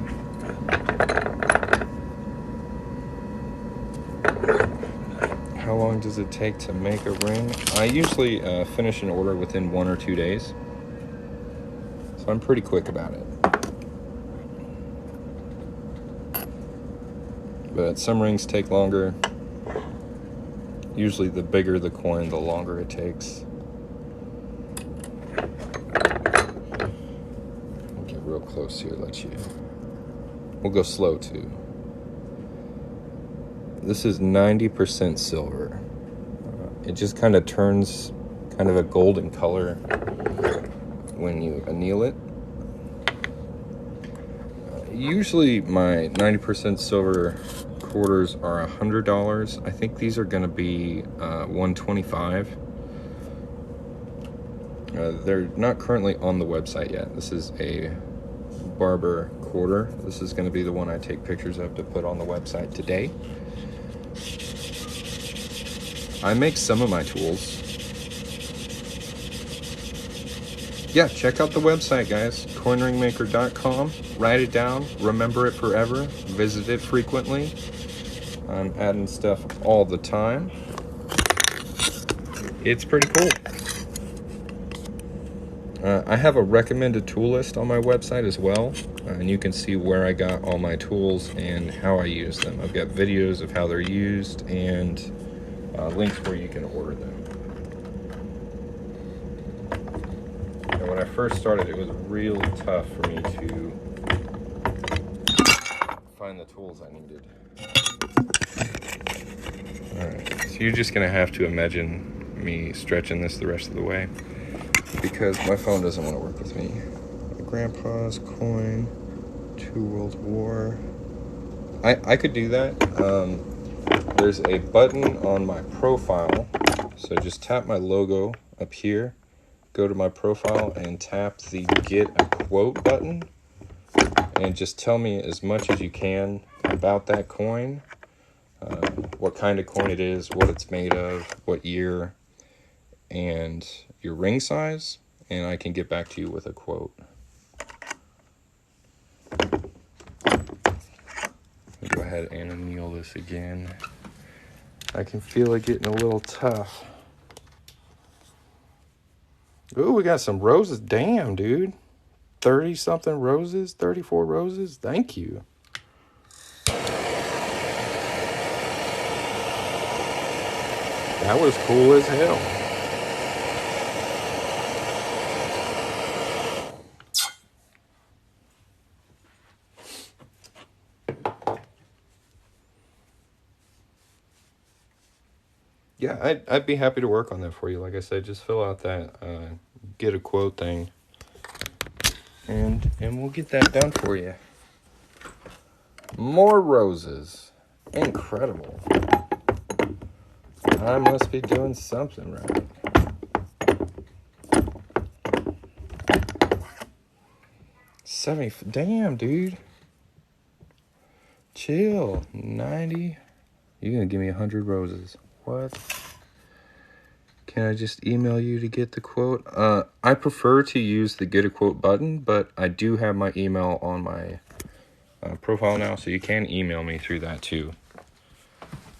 long does it take to make a ring? I usually finish an order within 1 or 2 days. So I'm pretty quick about it. But some rings take longer. Usually the bigger the coin, the longer it takes. I'll get real close here, we'll go slow too. This is 90% silver. It just kind of turns kind of a golden color when you anneal it. Usually my 90% silver quarters are $100. I think these are going to be $125. They're not currently on the website yet. This is a barber quarter. This is going to be the one I take pictures of to put on the website today. I make some of my tools. Yeah, check out the website, guys. coinringmaker.com. Write it down. Remember it forever. Visit it frequently. I'm adding stuff all the time. It's pretty cool. I have a recommended tool list on my website as well. And you can see where I got all my tools and how I use them. I've got videos of how they're used and links where you can order them. And when I first started, it was really tough for me to find the tools I needed. Alright, so you're just going to have to imagine me stretching this the rest of the way because my phone doesn't want to work with me. My grandpa's coin, 2 World War. I could do that. There's a button on my profile, so just tap my logo up here, go to my profile and tap the get a quote button and just tell me as much as you can about that coin, what kind of coin it is, what it's made of, what year, and your ring size, and I can get back to you with a quote. Go ahead and anneal this again. I can feel it getting a little tough. Ooh, we got some roses. Damn, dude. 30-something roses, 34 roses. Thank you. That was cool as hell. Yeah, I'd be happy to work on that for you. Like I said, just fill out that get a quote thing, and we'll get that done for you. More roses. Incredible. I must be doing something right. Damn, dude. Chill. 90. You're gonna give me 100 roses. What? Can I just email you to get the quote? I prefer to use the get a quote button, but I do have my email on my profile now, so you can email me through that too.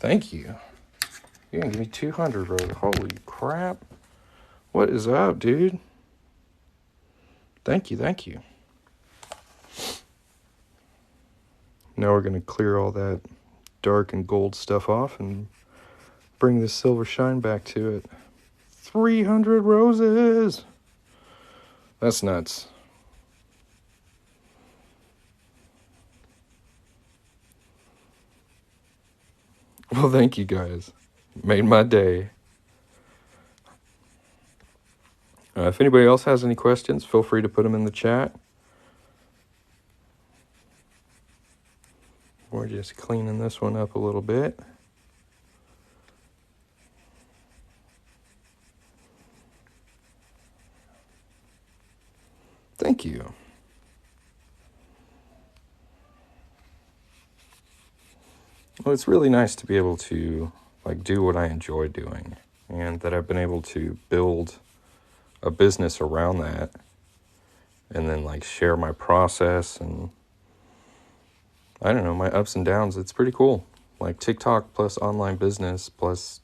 Thank you. You're gonna give me 200 roses. Holy crap. What is up, dude? Thank you, thank you. Now we're gonna clear all that dark and gold stuff off and bring this silver shine back to it. 300 roses. That's nuts. Well, thank you guys. Made my day. If anybody else has any questions, feel free to put them in the chat. We're just cleaning this one up a little bit. Thank you. Well, it's really nice to be able to do what I enjoy doing, and that I've been able to build a business around that, and then share my process and I don't know, my ups and downs. It's pretty cool. TikTok plus online business plus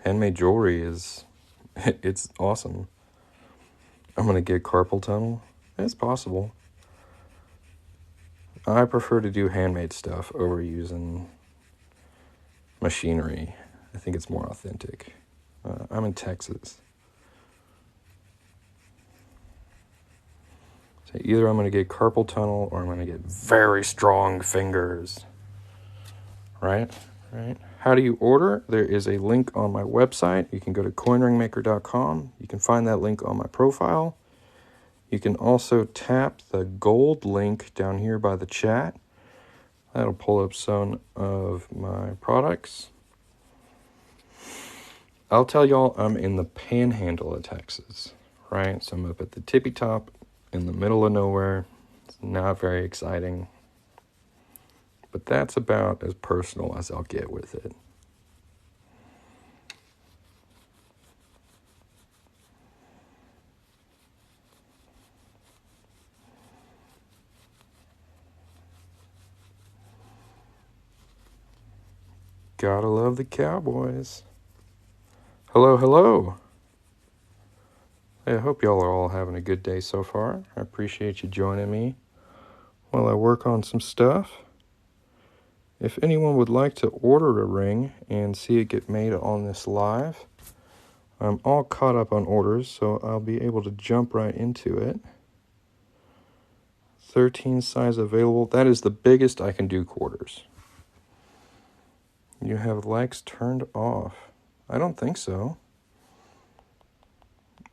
Handmade jewelry is, it's awesome. I'm going to get carpal tunnel. It's possible. I prefer to do handmade stuff over using machinery. I think it's more authentic. I'm in Texas. So either I'm going to get carpal tunnel or I'm going to get very strong fingers. Right? Right? How do you order? There is a link on my website. You can go to coinringmaker.com. You can find that link on my profile. You can also tap the gold link down here by the chat. That'll pull up some of my products. I'll tell y'all I'm in the panhandle of Texas, right? So I'm up at the tippy top in the middle of nowhere. It's not very exciting. But that's about as personal as I'll get with it. Gotta love the Cowboys. Hello, hello. Hey, I hope y'all are all having a good day so far. I appreciate you joining me while I work on some stuff. If anyone would like to order a ring and see it get made on this live, I'm all caught up on orders, so I'll be able to jump right into it. 13 size available. That is the biggest I can do quarters. You have likes turned off. I don't think so.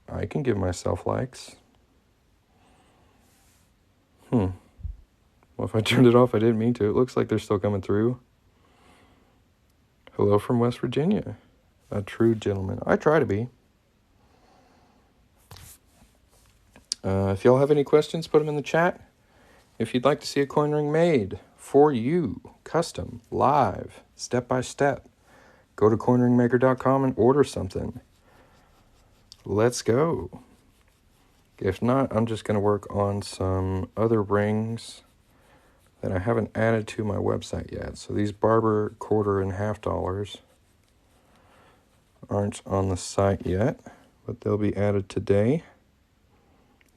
I can give myself likes. Well, if I turned it off, I didn't mean to. It looks like they're still coming through. Hello from West Virginia. A true gentleman. I try to be. If y'all have any questions, put them in the chat. If you'd like to see a coin ring made for you, custom, live, step-by-step, go to coinringmaker.com and order something. Let's go. If not, I'm just going to work on some other rings that I haven't added to my website yet. So these barber quarter and half dollars aren't on the site yet, but they'll be added today.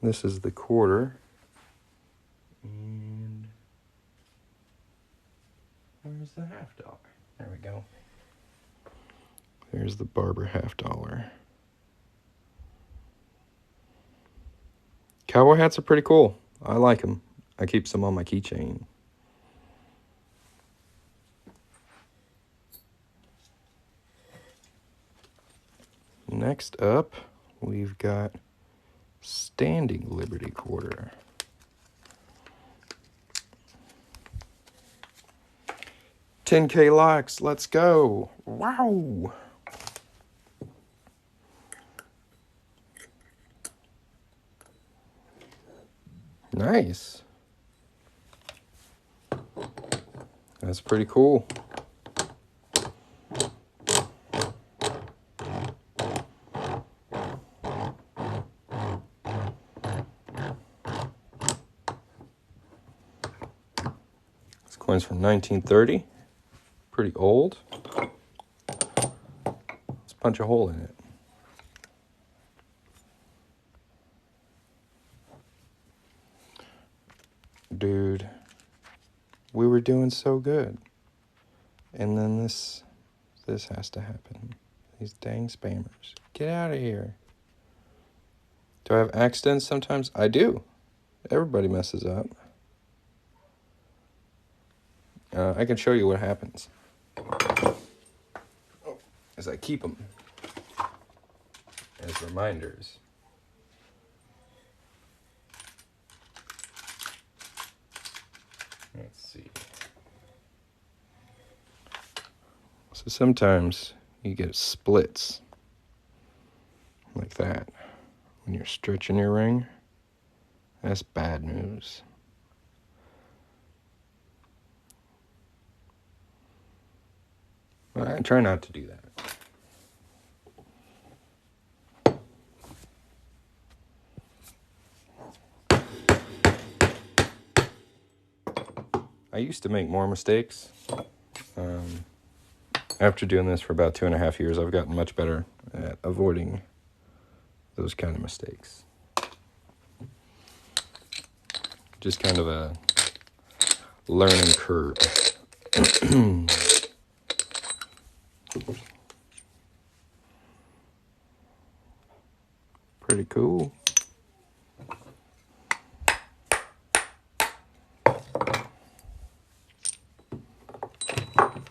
This is the quarter. And where's the half dollar? There we go. There's the barber half dollar. Cowboy hats are pretty cool. I like them. I keep some on my keychain. Next up, we've got standing Liberty quarter. $10K likes. Let's go. Wow. Nice. That's pretty cool. This coin's from 1930. Pretty old. Let's punch a hole in it. Dude, we were doing so good. And then this has to happen. These dang spammers. Get out of here. Do I have accidents sometimes? I do. Everybody messes up. I can show you what happens. As I keep them as reminders. Let's see. So sometimes you get splits like that when you're stretching your ring. That's bad news. I try not to do that. I used to make more mistakes. After doing this for about 2.5 years, I've gotten much better at avoiding those kind of mistakes. Just kind of a learning curve. Pretty cool.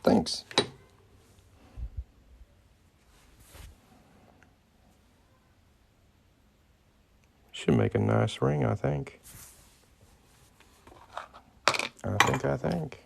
Thanks. Should make a nice ring, I think. I think.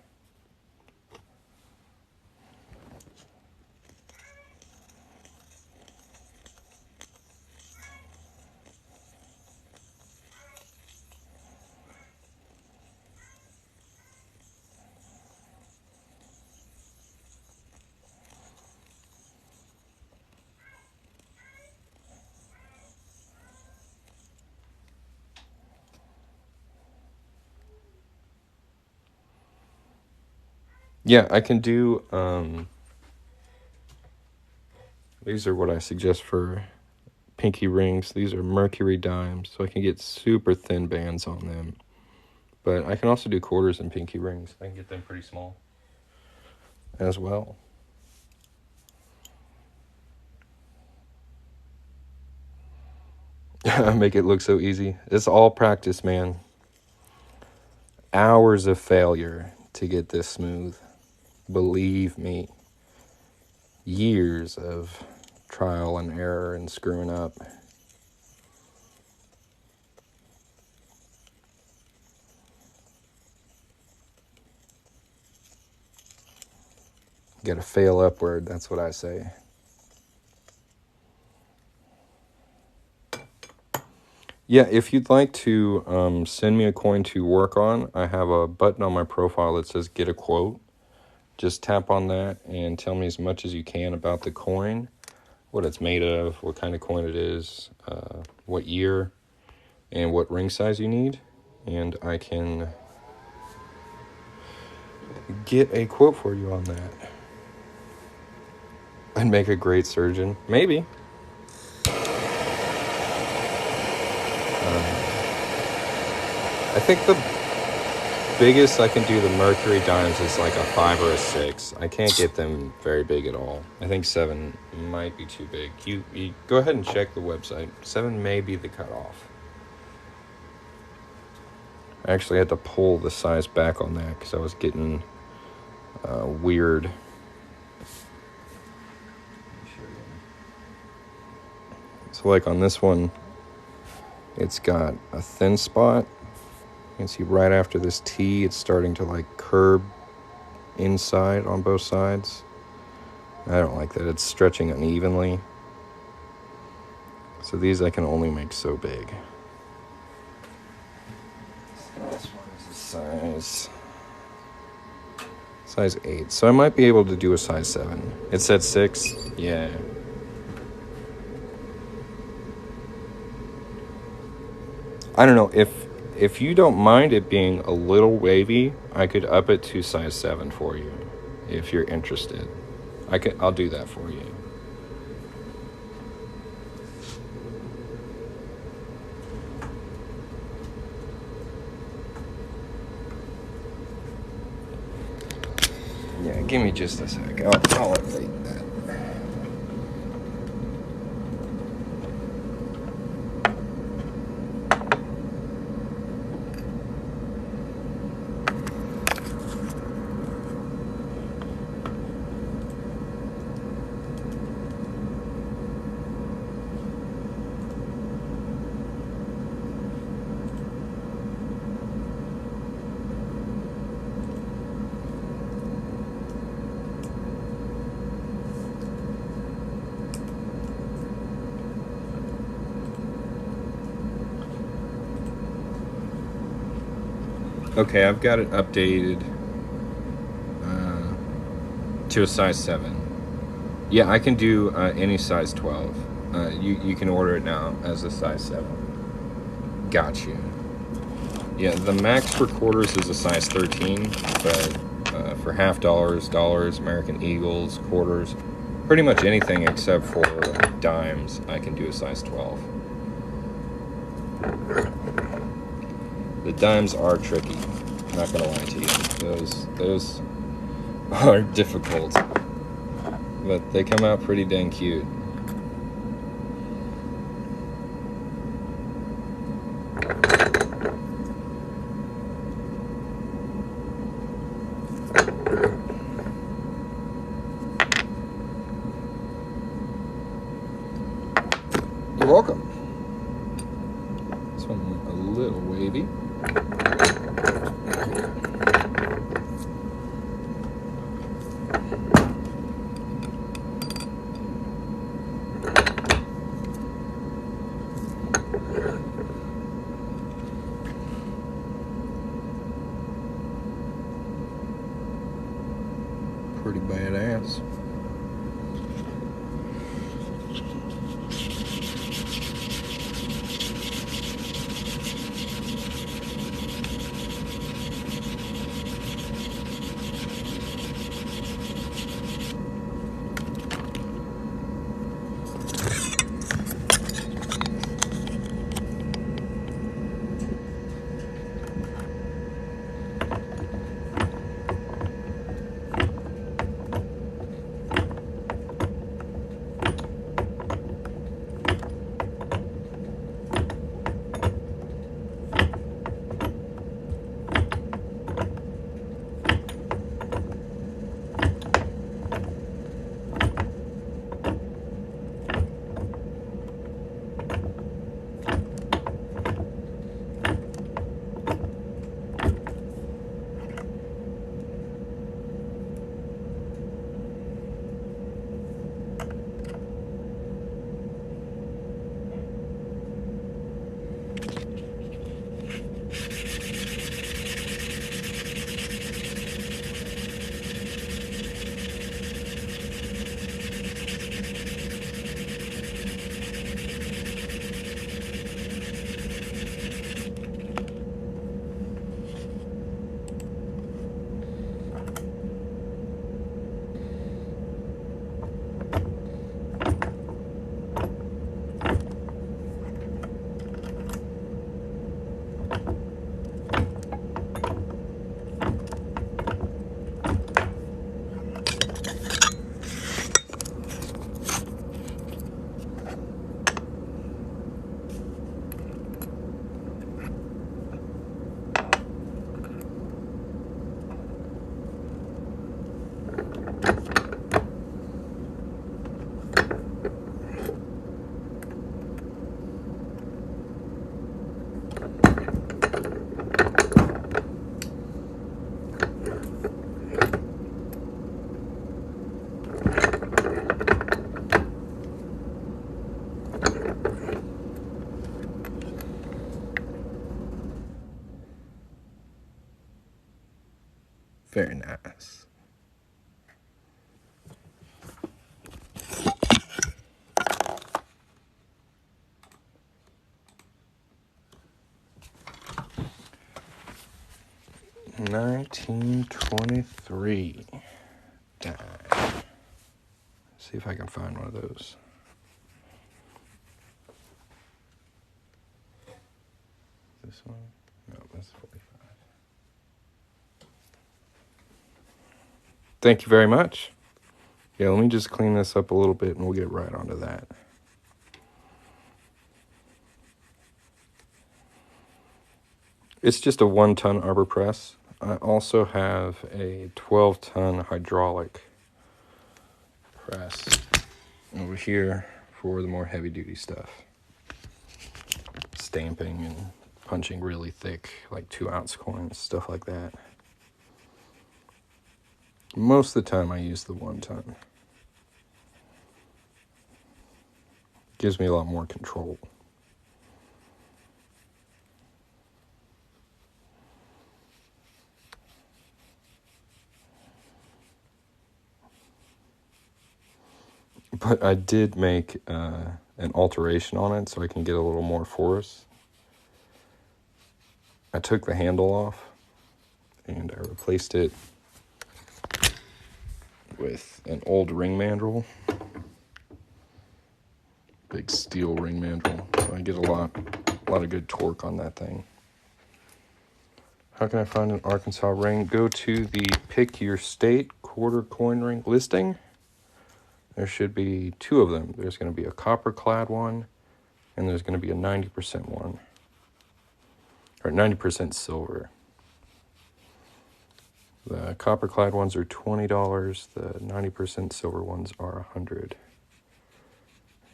Yeah, I can do, these are what I suggest for pinky rings. These are mercury dimes, so I can get super thin bands on them. But I can also do quarters and pinky rings. I can get them pretty small as well. Make it look so easy. It's all practice, man. Hours of failure to get this smooth. Believe me. Years of trial and error and screwing up. You gotta fail upward, that's what I say. Yeah, if you'd like to send me a coin to work on, I have a button on my profile that says get a quote. Just tap on that and tell me as much as you can about the coin, what it's made of, what kind of coin it is, what year, and what ring size you need. And I can get a quote for you on that. I'd make a great surgeon. Maybe. I think the biggest I can do the mercury dimes is like a 5 or a 6. I can't get them very big at all. I think 7 might be too big. You go ahead and check the website. 7 may be the cutoff. I actually had to pull the size back on that because I was getting weird. So like on this one, it's got a thin spot. You can see right after this T, it's starting to like curb inside on both sides. I don't like that. It's stretching unevenly. So these I can only make so big. This one is a size 8. So I might be able to do a size 7. It said 6. Yeah. I don't know, if you don't mind it being a little wavy, I could up it to size 7 for you, if you're interested. I'll do that for you. Yeah, give me just a sec. I'll update that. Okay, I've got it updated to a size 7. Yeah, I can do any size 12. You can order it now as a size 7. Got you. Yeah, the max for quarters is a size 13, but for half dollars, American Eagles, quarters, pretty much anything except for dimes, I can do a size 12. The dimes are tricky, I'm not gonna lie to you. Those are difficult, but they come out pretty dang cute. You're welcome. This one a little wavy. Pretty badass. Very nice. $19.23. Dime. See if I can find one of those. This one? No, that's 45. Thank you very much. Yeah, let me just clean this up a little bit and we'll get right onto that. It's just a 1-ton arbor press. I also have a 12-ton hydraulic press over here for the more heavy-duty stuff. Stamping and punching really thick, like 2-ounce coins, stuff like that. Most of the time I use the 1-ton. Gives me a lot more control. But I did make an alteration on it so I can get a little more force. I took the handle off and I replaced it with an old ring mandrel. Big steel ring mandrel. So I get a lot of good torque on that thing. How can I find an Arkansas ring? Go to the Pick Your State quarter coin ring listing. There should be two of them. There's going to be a copper clad one, and there's going to be a 90% one. Or 90% silver. The copper clad ones are $20. The 90% silver ones are $100.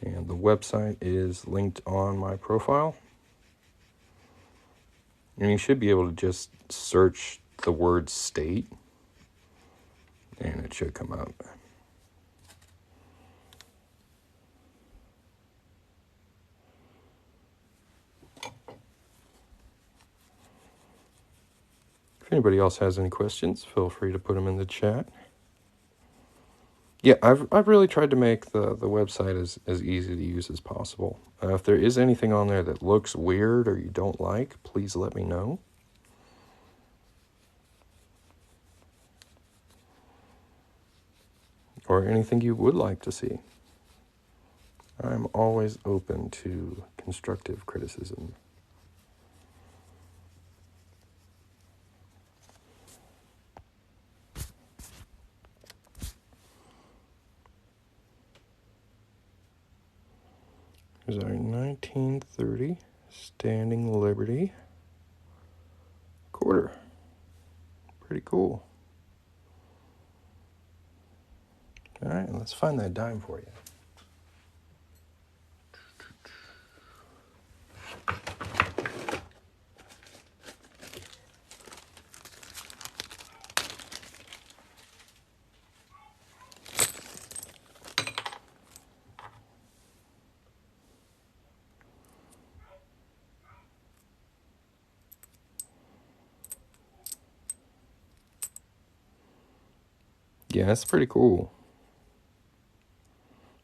And the website is linked on my profile. And you should be able to just search the word state, and it should come up. If anybody else has any questions, feel free to put them in the chat. Yeah, I've really tried to make the website as easy to use as possible. If there is anything on there that looks weird or you don't like, please let me know. Or anything you would like to see. I'm always open to constructive criticism. Here's our 1930 Standing Liberty quarter. Pretty cool. All right, let's find that dime for you. Yeah, that's pretty cool.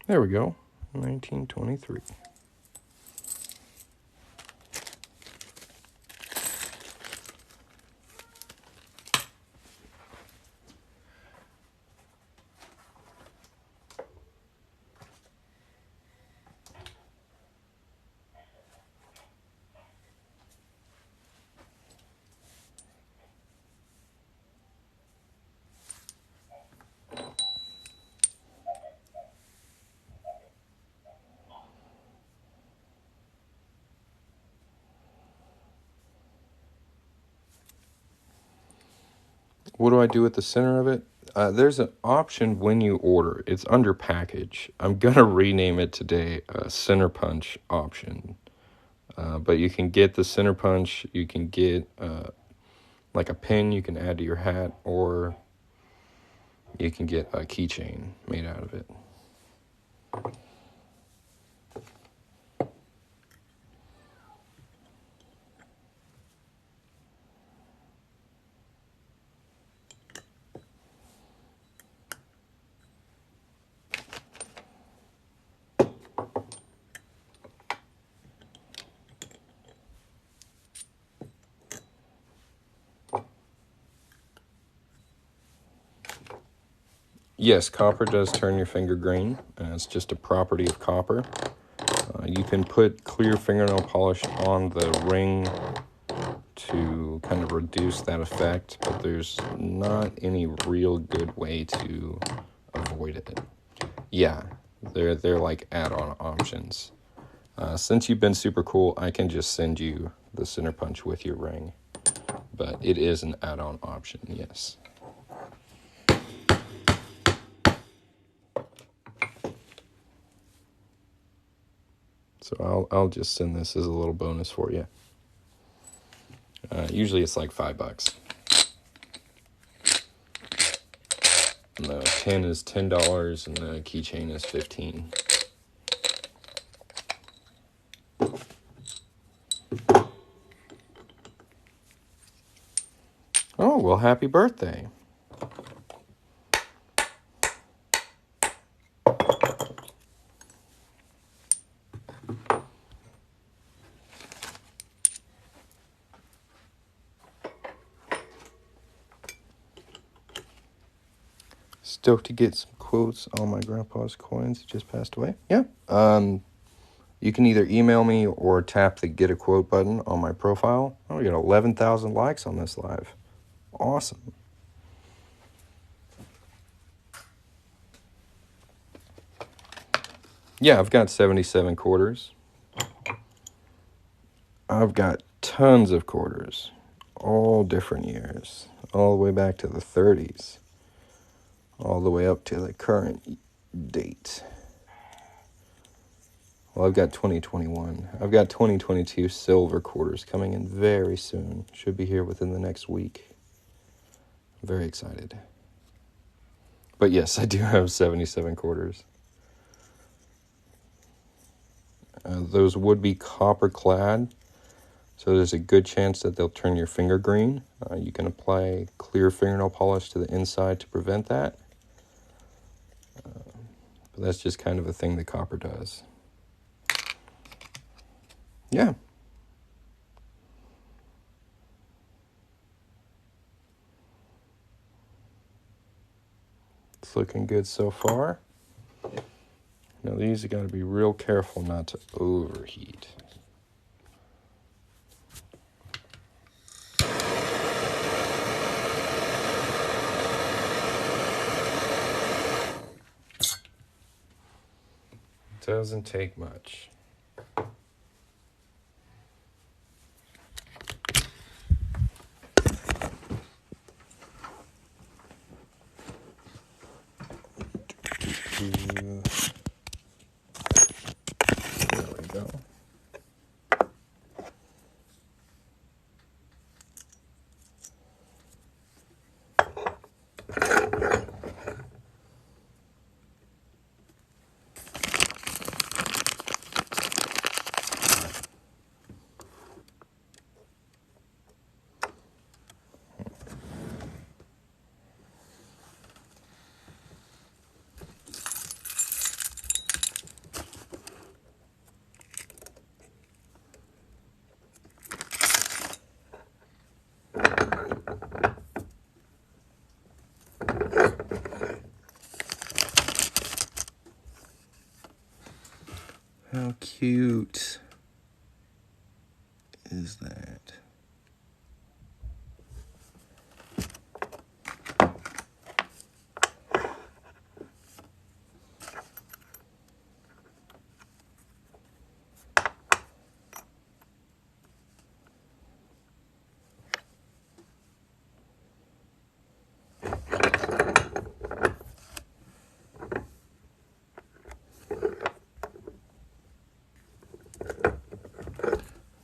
There we go, 1923. What do I do at the center of it? There's an option when you order. It's under package. I'm going to rename it today center punch option. But you can get the center punch. You can get like a pin you can add to your hat, or you can get a keychain made out of it. Yes, copper does turn your finger green. It's just a property of copper. You can put clear fingernail polish on the ring to kind of reduce that effect, but there's not any real good way to avoid it. Yeah, they're like add-on options. Since you've been super cool, I can just send you the center punch with your ring, but it is an add-on option, yes. So I'll just send this as a little bonus for you. Usually it's like $5. And the pin is $10 and the keychain is $15. Oh, well, happy birthday. stoked to get some quotes on my grandpa's coins. He just passed away. Yeah. You can either email me or tap the get a quote button on my profile. Oh, we got 11,000 likes on this live. Awesome. Yeah, I've got 77 quarters. I've got tons of quarters, all different years, all the way back to the 30s, all the way up to the current date. Well, I've got 2021. I've got 2022 silver quarters coming in very soon. Should be here within the next week. I'm very excited. But yes, I do have 77 quarters. Those would be copper clad, so there's a good chance that they'll turn your finger green. You can apply clear fingernail polish to the inside to prevent that. But that's just kind of a thing that copper does. Yeah. It's looking good so far. Now these you got to be real careful not to overheat. Doesn't take much. There we go. How cute is that?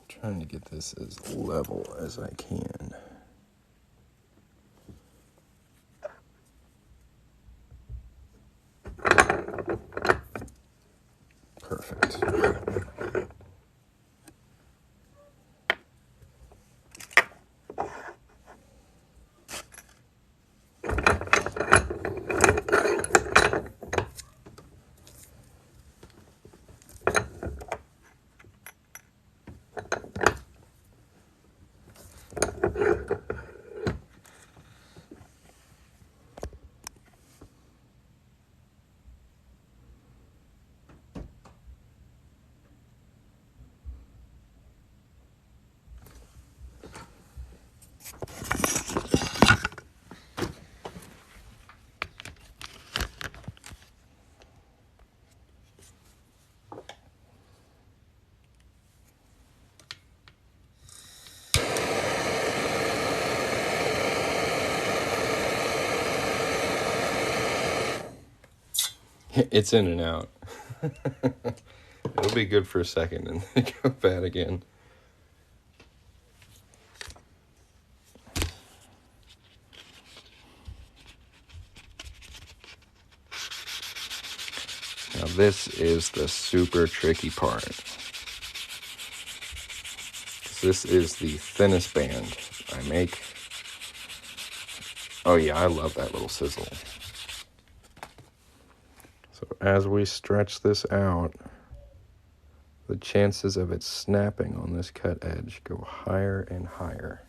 Trying to get this as level as I can. Perfect. It's in and out. It'll be good for a second and then go bad again. Now this is the super tricky part. This is the thinnest band I make. Oh yeah, I love that little sizzle. So as we stretch this out, the chances of it snapping on this cut edge go higher and higher.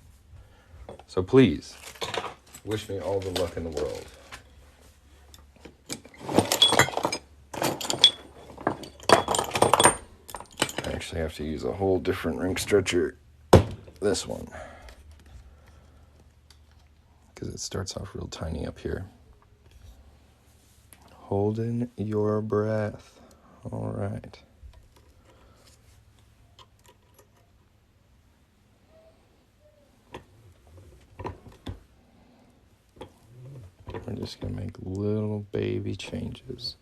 So please, wish me all the luck in the world. actually have to use a whole different ring stretcher. This one. Because it starts off real tiny up here. Holding your breath. All right. We're just going to make little baby changes.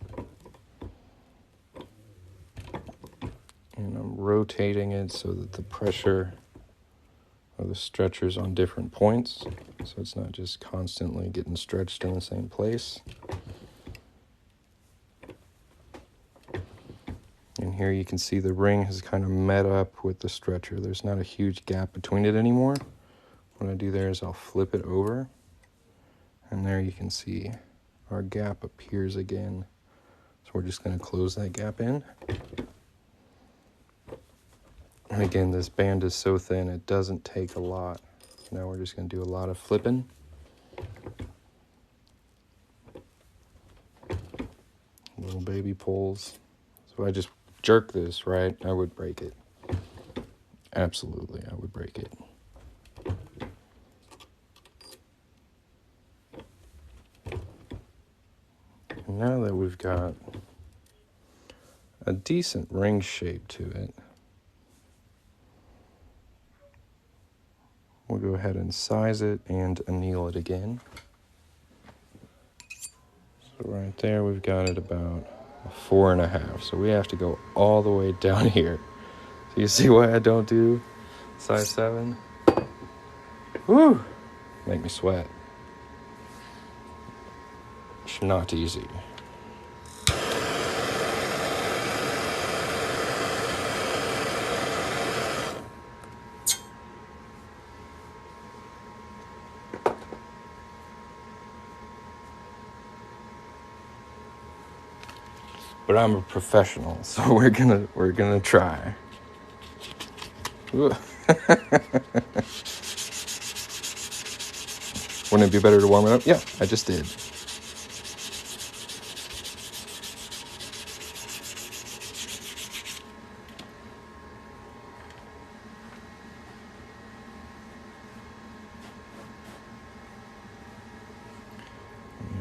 And I'm rotating it so that the pressure of the stretcher's on different points. So it's not just constantly getting stretched in the same place. And here you can see the ring has kind of met up with the stretcher. There's not a huge gap between it anymore. What I do there is I'll flip it over. And there you can see our gap appears again. So we're just going to close that gap in. And again, this band is so thin, it doesn't take a lot. Now we're just going to do a lot of flipping. Little baby pulls. So I just jerk this, right? I would break it. Absolutely, I would break it. And now that we've got a decent ring shape to it, we'll go ahead and size it and anneal it again. So right there, we've got it about 4.5. So we have to go all the way down here. So you see why I don't do size 7? Woo! Make me sweat. It's not easy. But I'm a professional, so we're gonna try. Wouldn't it be better to warm it up? Yeah, I just did.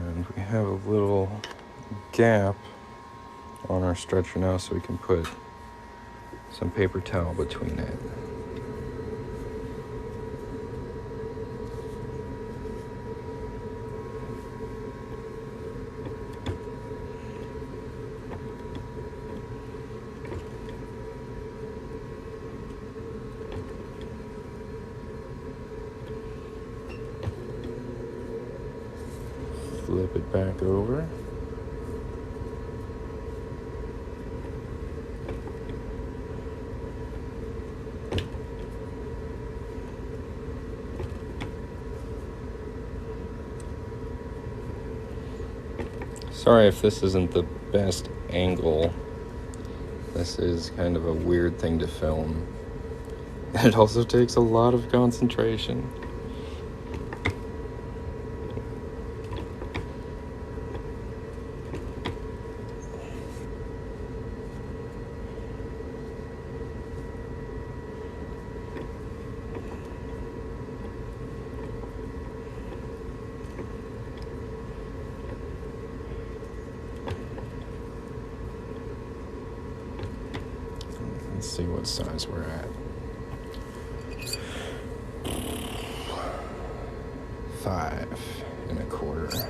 And we have a little gap on our stretcher now, so we can put some paper towel between it. Flip it back over. Sorry if this isn't the best angle. This is kind of a weird thing to film. And it also takes a lot of concentration. Let's see what size we're at. 5.25.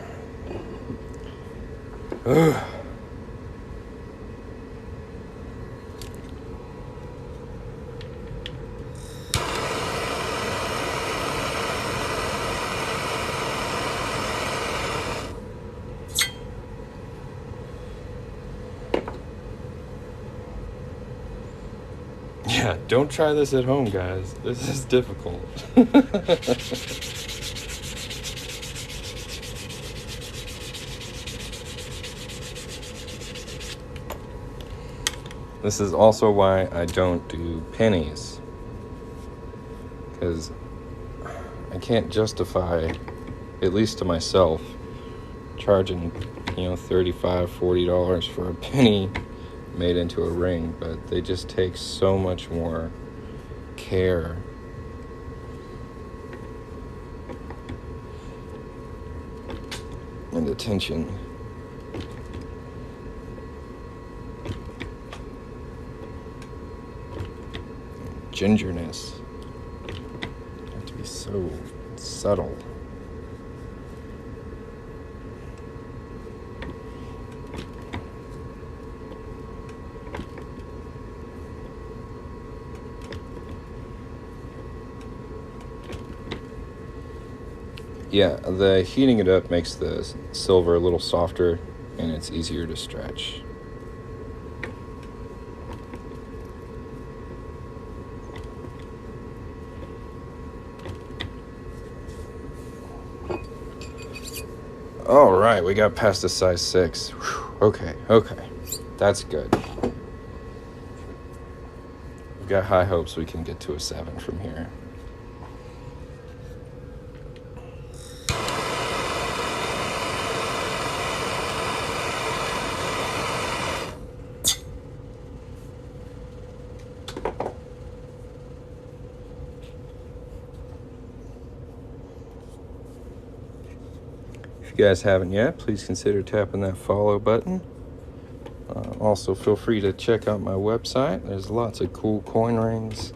Ugh. Yeah, don't try this at home, guys. This is difficult. This is also why I don't do pennies. Because I can't justify, at least to myself, charging, $35, $40 for a penny made into a ring, but they just take so much more care. And attention. Gingerness. You have to be so subtle. Yeah, the heating it up makes the silver a little softer and it's easier to stretch. All right, we got past a size 6. Whew, okay. That's good. We've got high hopes we can get to a 7 from here. If you guys haven't yet, please consider tapping that follow button. Also, feel free to check out my website. There's lots of cool coin rings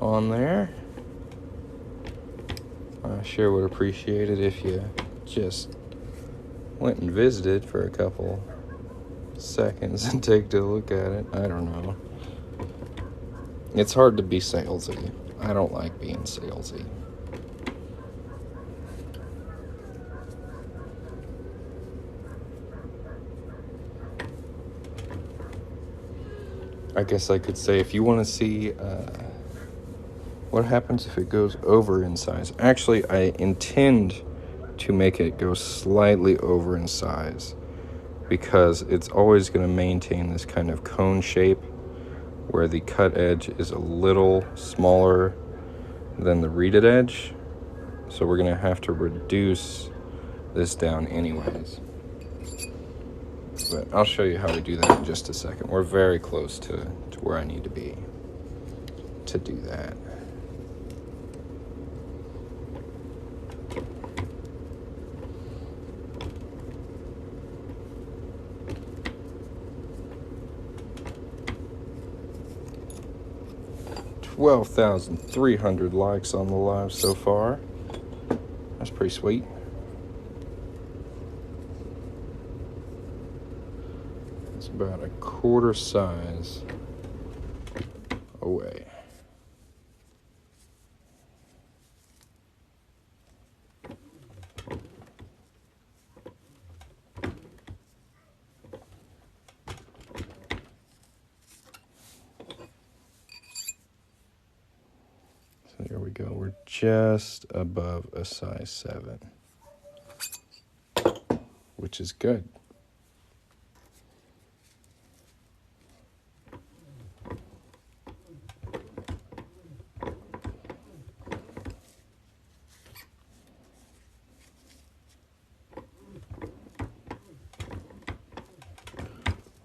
on there. I sure would appreciate it if you just went and visited for a couple seconds and take a look at it. I don't know. It's hard to be salesy. I don't like being salesy. I guess I could say if you want to see what happens if it goes over in size. Actually, I intend to make it go slightly over in size because it's always going to maintain this kind of cone shape where the cut edge is a little smaller than the reeded edge. So we're going to have to reduce this down anyways. But I'll show you how we do that in just a second. We're very close to where I need to be to do that. $12,300 likes on the live so far. That's pretty sweet. It's about a quarter size away. So there we go. We're just above a size 7, which is good.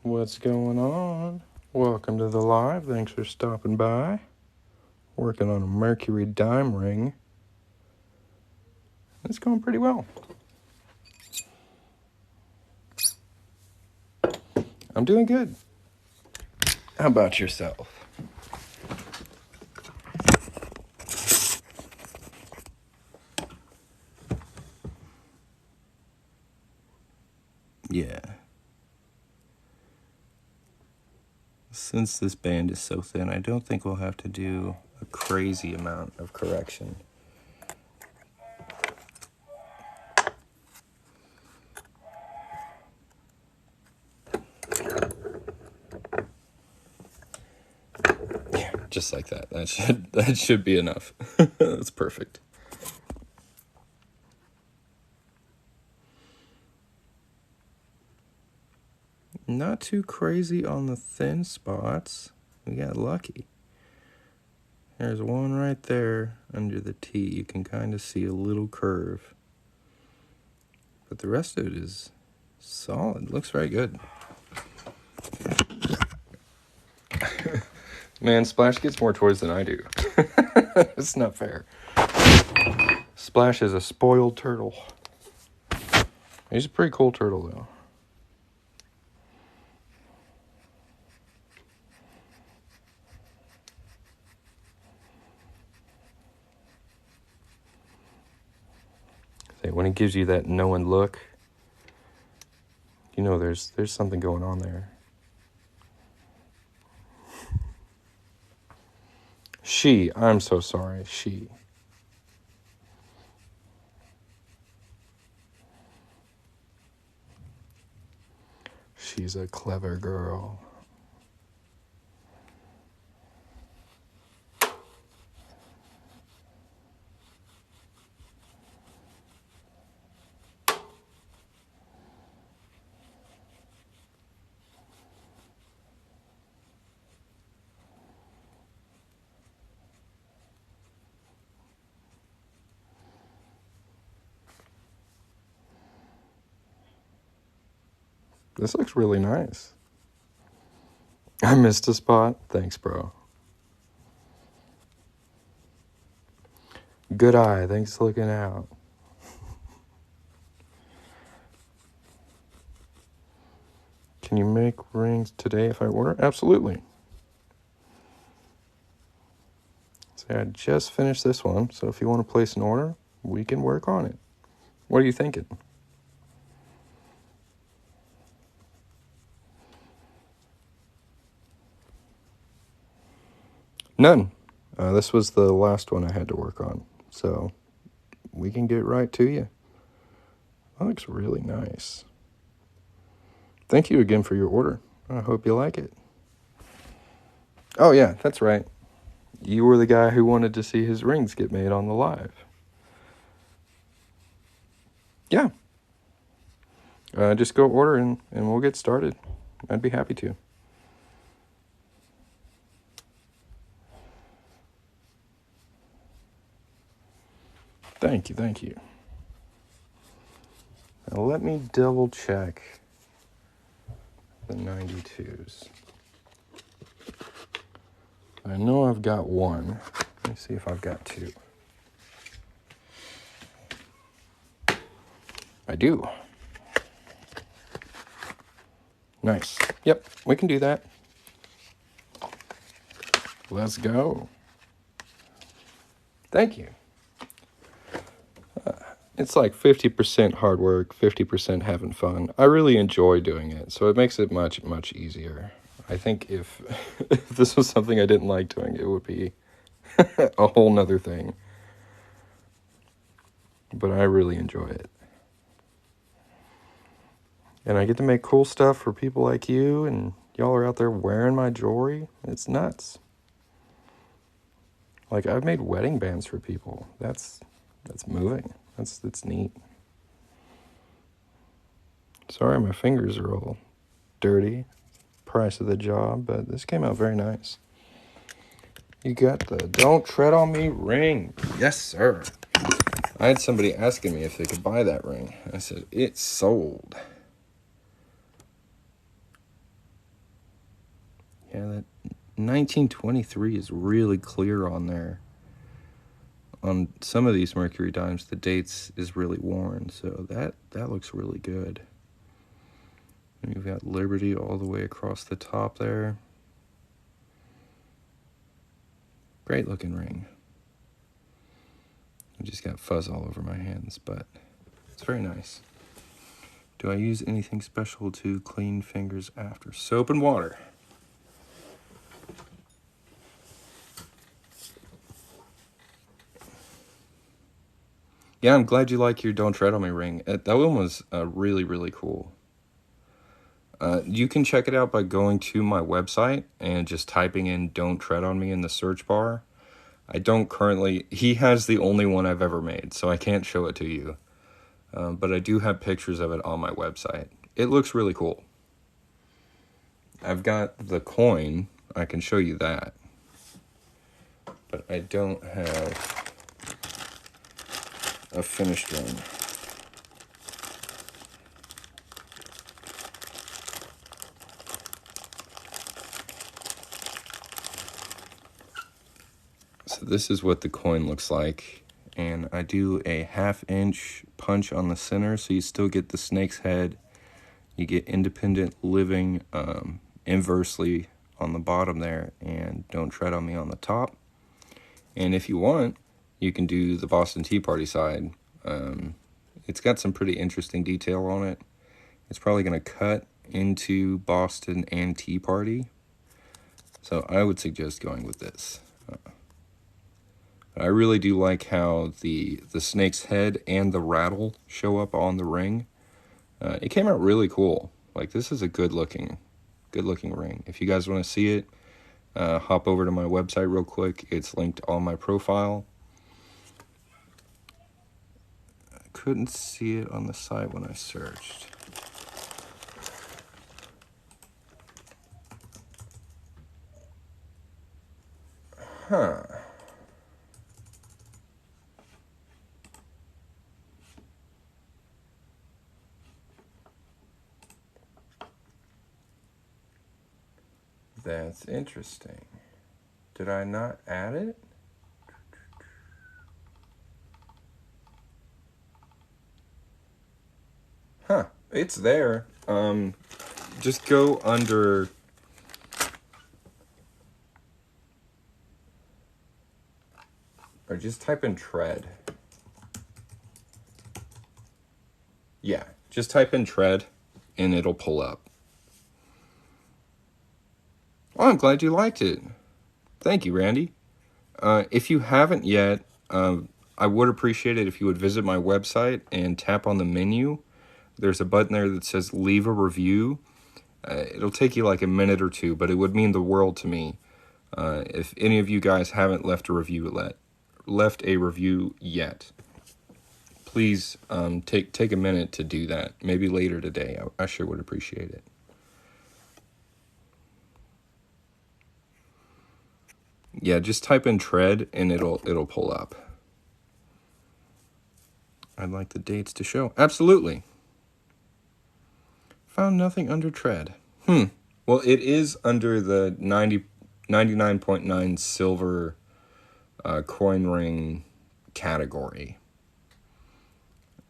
What's going on? Welcome to the live. Thanks for stopping by. Working on a Mercury dime ring. It's going pretty well. I'm doing good. How about yourself? Yeah. Since this band is so thin, I don't think we'll have to do a crazy amount of correction. Yeah, just like that. That should be enough. That's perfect. Not too crazy on the thin spots. We got lucky. There's one right there under the T. You can kind of see a little curve. But the rest of it is solid. Looks very good. Man, Splash gets more toys than I do. It's not fair. Splash is a spoiled turtle. He's a pretty cool turtle, though. When he gives you that knowing look, you know there's something going on there. I'm so sorry, she. She's a clever girl. This looks really nice. I missed a spot. Thanks, bro. Good eye. Thanks for looking out. Can you make rings today if I order? Absolutely. See, I just finished this one, so if you want to place an order, we can work on it. What are you thinking? None. This was the last one I had to work on, so we can get right to you. That looks really nice. Thank you again for your order. I hope you like it. Oh, yeah, that's right. You were the guy who wanted to see his rings get made on the live. Yeah. Just go order and we'll get started. I'd be happy to. Thank you. Now let me double check the 92s. I know I've got one. Let me see if I've got two. I do. Nice. Yep, we can do that. Let's go. Thank you. It's like 50% hard work, 50% having fun. I really enjoy doing it, so it makes it much, much easier. I think if this was something I didn't like doing, it would be a whole nother thing. But I really enjoy it. And I get to make cool stuff for people like you, and y'all are out there wearing my jewelry. It's nuts. Like, I've made wedding bands for people. That's moving. That's neat. Sorry, my fingers are all dirty. Price of the job, but this came out very nice. You got the Don't Tread on Me ring. Yes, sir. I had somebody asking me if they could buy that ring. I said, it's sold. Yeah, that 1923 is really clear on there. On some of these Mercury dimes, the dates is really worn, so that looks really good. And you've got Liberty all the way across the top there. Great looking ring. I just got fuzz all over my hands, but it's very nice. Do I use anything special to clean fingers after? Soap and water. Yeah, I'm glad you like your Don't Tread on Me ring. That one was really, really cool. You can check it out by going to my website and just typing in Don't Tread on Me in the search bar. He has the only one I've ever made, so I can't show it to you. But I do have pictures of it on my website. It looks really cool. I've got the coin. I can show you that. But I don't have a finished one. this is what the coin looks like. And I do a 1/2 inch punch on the center, so you still get the snake's head. You get independent living inversely on the bottom there, and don't tread on me on the top. And if you want, you can do the Boston Tea Party side. It's got some pretty interesting detail on it. It's probably going to cut into Boston and Tea Party. So I would suggest going with this. I really do like how the snake's head and the rattle show up on the ring. It came out really cool. Like, this is a good looking ring. If you guys want to see it, hop over to my website real quick. It's linked on my profile. I couldn't see it on the site when I searched. Huh. That's interesting. Did I not add it? Huh, it's there. Just go under... or just type in tread. Yeah, just type in tread and it'll pull up. Oh, I'm glad you liked it. Thank you, Randy. If you haven't yet, I would appreciate it if you would visit my website and tap on the menu. There's a button there that says leave a review. It'll take you like a minute or two, but it would mean the world to me. If any of you guys haven't left a review yet, please take a minute to do that. Maybe later today. I sure would appreciate it. Yeah, just type in tread and it'll pull up. I'd like the dates to show. Absolutely. Found nothing under tread. Well, it is under the 99.9 silver coin ring category.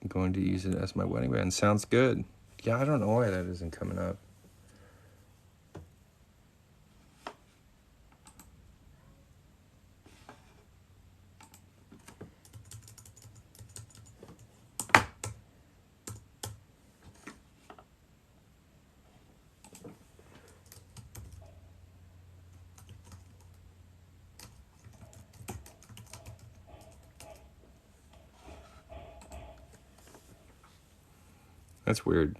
I'm going to use it as my wedding band. Sounds good. Yeah, I don't know why that isn't coming up. That's weird.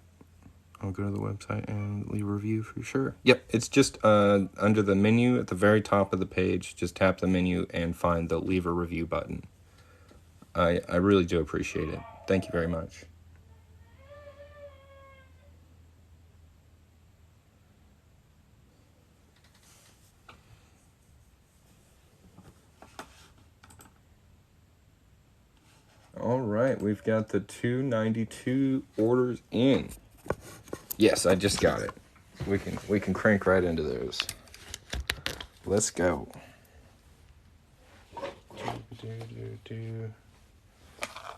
I'll go to the website and leave a review for sure. Yep, it's just under the menu at the very top of the page. Just tap the menu and find the leave a review button. I really do appreciate it. Thank you very much. All right, we've got the 292 orders in. Yes, I just got it. We can crank right into those. Let's go.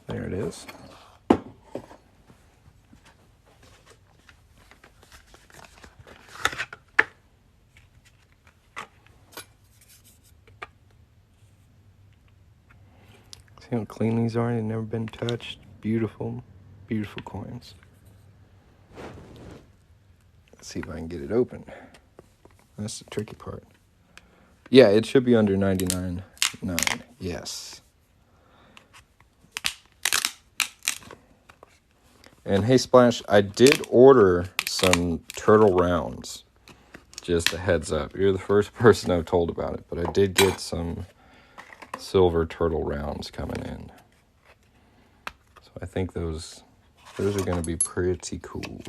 There it is. See how clean these are? They've never been touched. Beautiful, beautiful coins. Let's see if I can get it open. That's the tricky part. Yeah, it should be under 99.9. Yes. And hey, Splash, I did order some turtle rounds. Just a heads up. You're the first person I've told about it, but I did get some silver turtle rounds coming in. So I think those are going to be pretty cool.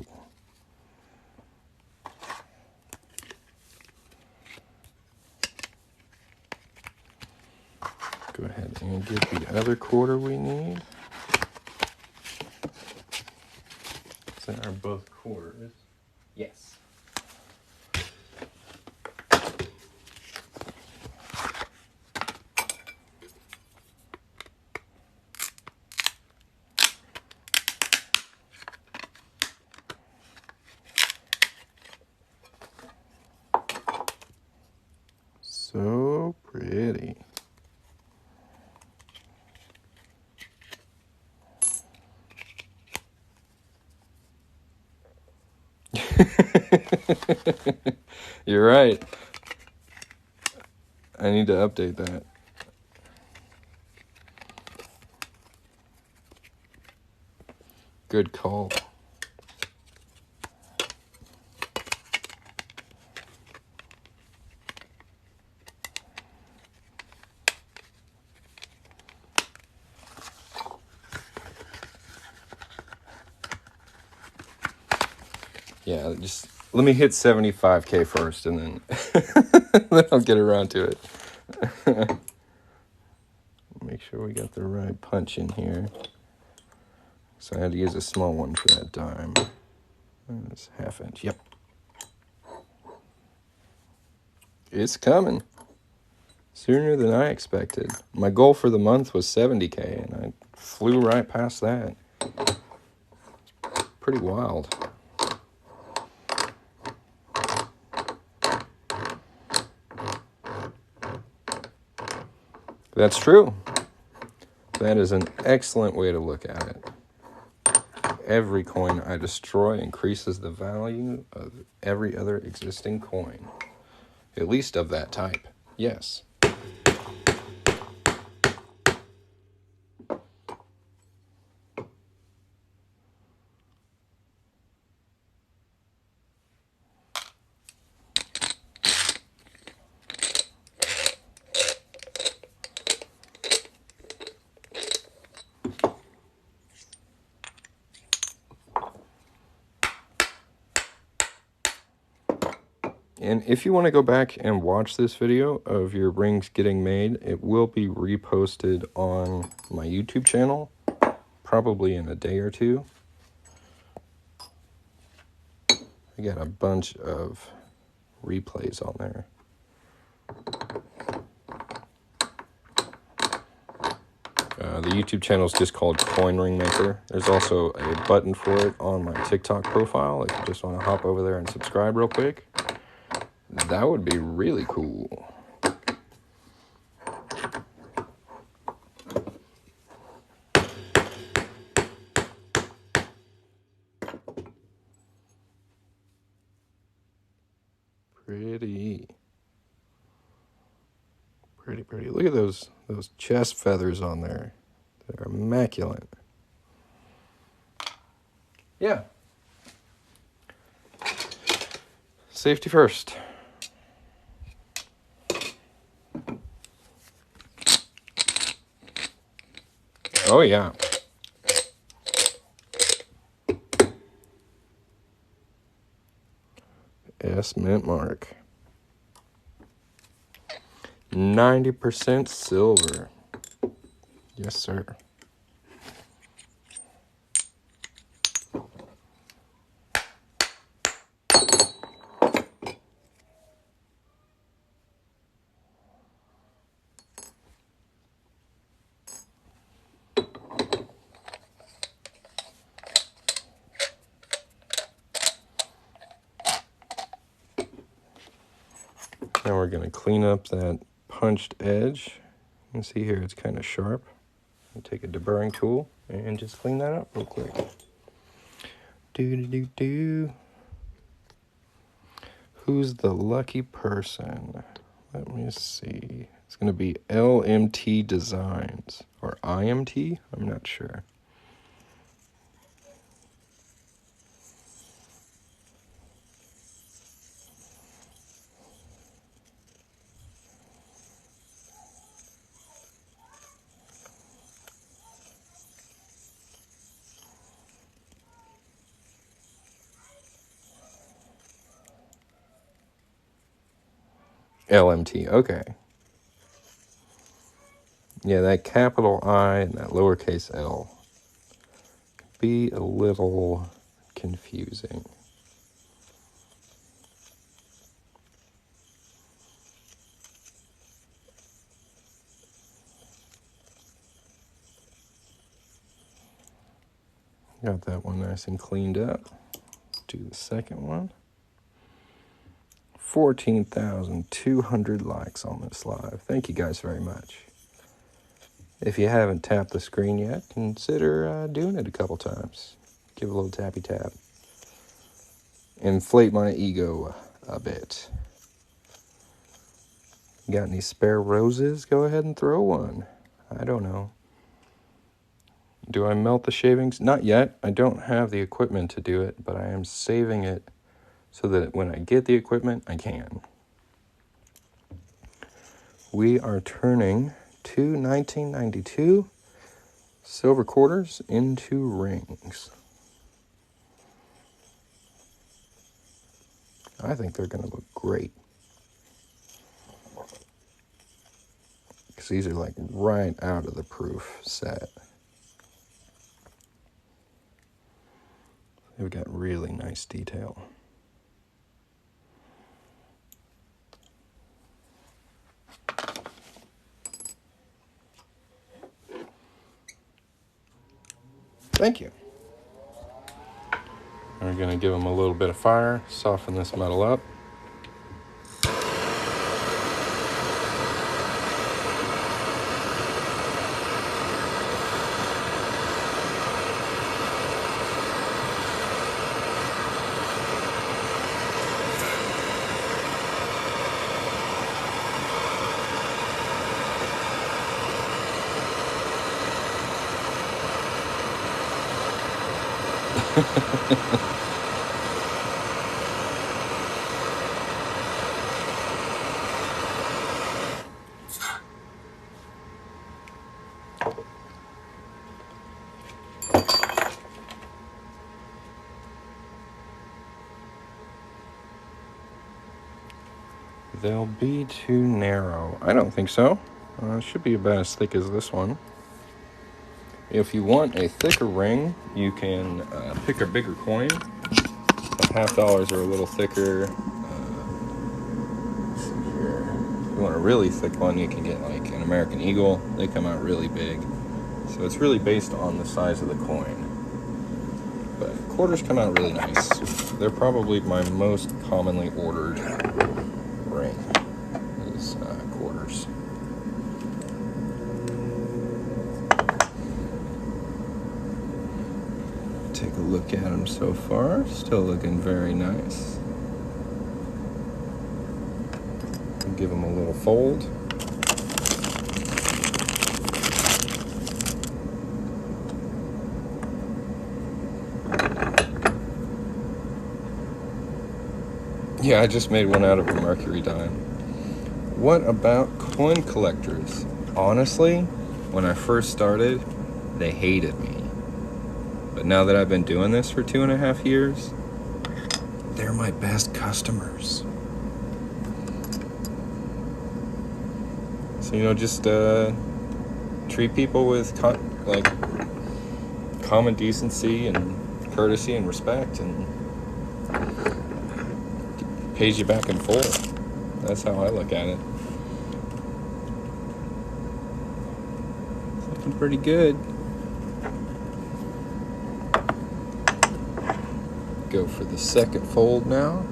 Go ahead and get the other quarter we need. So are both quarters? Yes. You're right. I need to update that. Good call. Yeah, just let me hit 75K first, and then then I'll get around to it. Make sure we got the right punch in here. So I had to use a small one for that dime. It's 1/2 inch. Yep. It's coming. Sooner than I expected. My goal for the month was 70K, and I flew right past that. Pretty wild. That's true. That is an excellent way to look at it. Every coin I destroy increases the value of every other existing coin. At least of that type. Yes. And if you want to go back and watch this video of your rings getting made, it will be reposted on my YouTube channel, probably in a day or two. I got a bunch of replays on there. The YouTube channel is just called Coin Ring Maker. There's also a button for it on my TikTok profile if you just want to hop over there and subscribe real quick. That would be really cool. Pretty. Pretty, pretty. Look at those chest feathers on there. They're immaculate. Yeah. Safety first. Oh, yeah. S mint mark. 90% silver. Yes, sir. Now we're going to clean up that punched edge. You can see here it's kind of sharp. I'll take a deburring tool and just clean that up real quick. Do. Who's the lucky person? Let me see. It's going to be LMT Designs. Or IMT? I'm not sure. LMT, okay. Yeah, that capital I and that lowercase l be a little confusing. Got that one nice and cleaned up. Do the second one. 14,200 likes on this live. Thank you guys very much. If you haven't tapped the screen yet, consider doing it a couple times. Give a little tappy tap. inflate my ego a bit. Got any spare roses? Go ahead and throw one. I don't know. Do I melt the shavings? Not yet. I don't have the equipment to do it, but I am saving it so that when I get the equipment, I can. We are turning 1992 silver quarters into rings. I think they're going to look great. Because these are like right out of the proof set. They've got really nice detail. Thank you. We're going to give them a little bit of fire, soften this metal up. They'll be too narrow. I don't think so. It should be about as thick as this one. If you want a thicker ring, you can pick a bigger coin. The $50 are a little thicker. Let's see here. If you want a really thick one, you can get like an American Eagle. They come out really big. So it's really based on the size of the coin. But quarters come out really nice. They're probably my most commonly ordered ring is quarters. Take a look at them so far. Still looking very nice. Give them a little fold. Yeah, I just made one out of a mercury dime. What about coin collectors? Honestly, when I first started, they hated me. But now that I've been doing this for 2.5 years, they're my best customers. So, just treat people with common decency and courtesy and respect, and pays you back in full. That's how I look at it. It's looking pretty good. Go for the second fold now.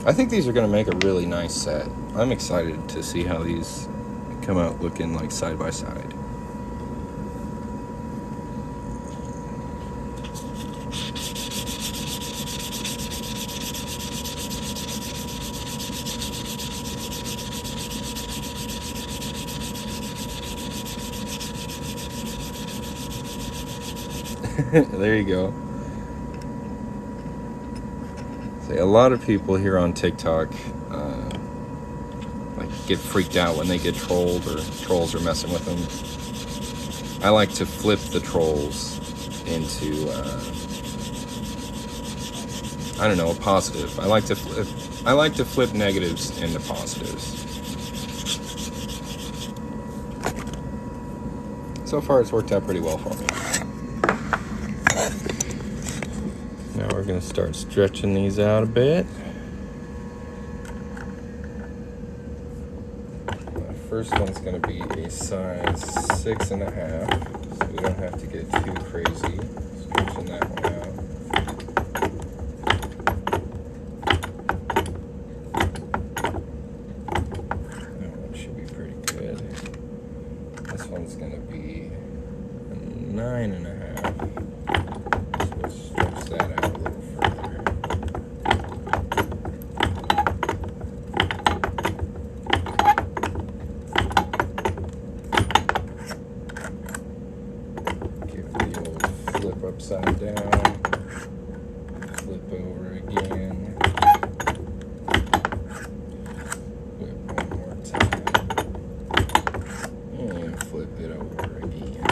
I think these are going to make a really nice set. I'm excited to see how these come out looking like side by side. There you go. A lot of people here on TikTok get freaked out when they get trolled or trolls are messing with them. I like to flip the trolls into I don't know, a positive. I like to flip negatives into positives. So far it's worked out pretty well for me. Now we're going to start stretching these out a bit. first one's going to be a size 6.5, so we don't have to get too crazy. Stretching that one out. That one should be pretty good. This one's going to be a 9.5. So we'll stretch that out a little further. Flip upside down, flip over again, flip one more time, and flip it over again.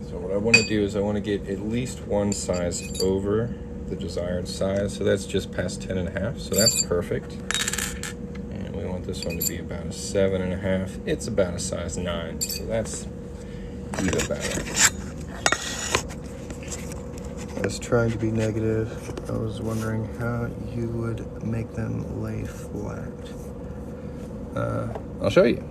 So what I want to do is I want to get at least one size over the desired size, so that's just past 10.5, so that's perfect. This one to be about a 7.5. It's about a size 9, so that's even better. I was trying to be negative. I was wondering how you would make them lay flat. I'll show you.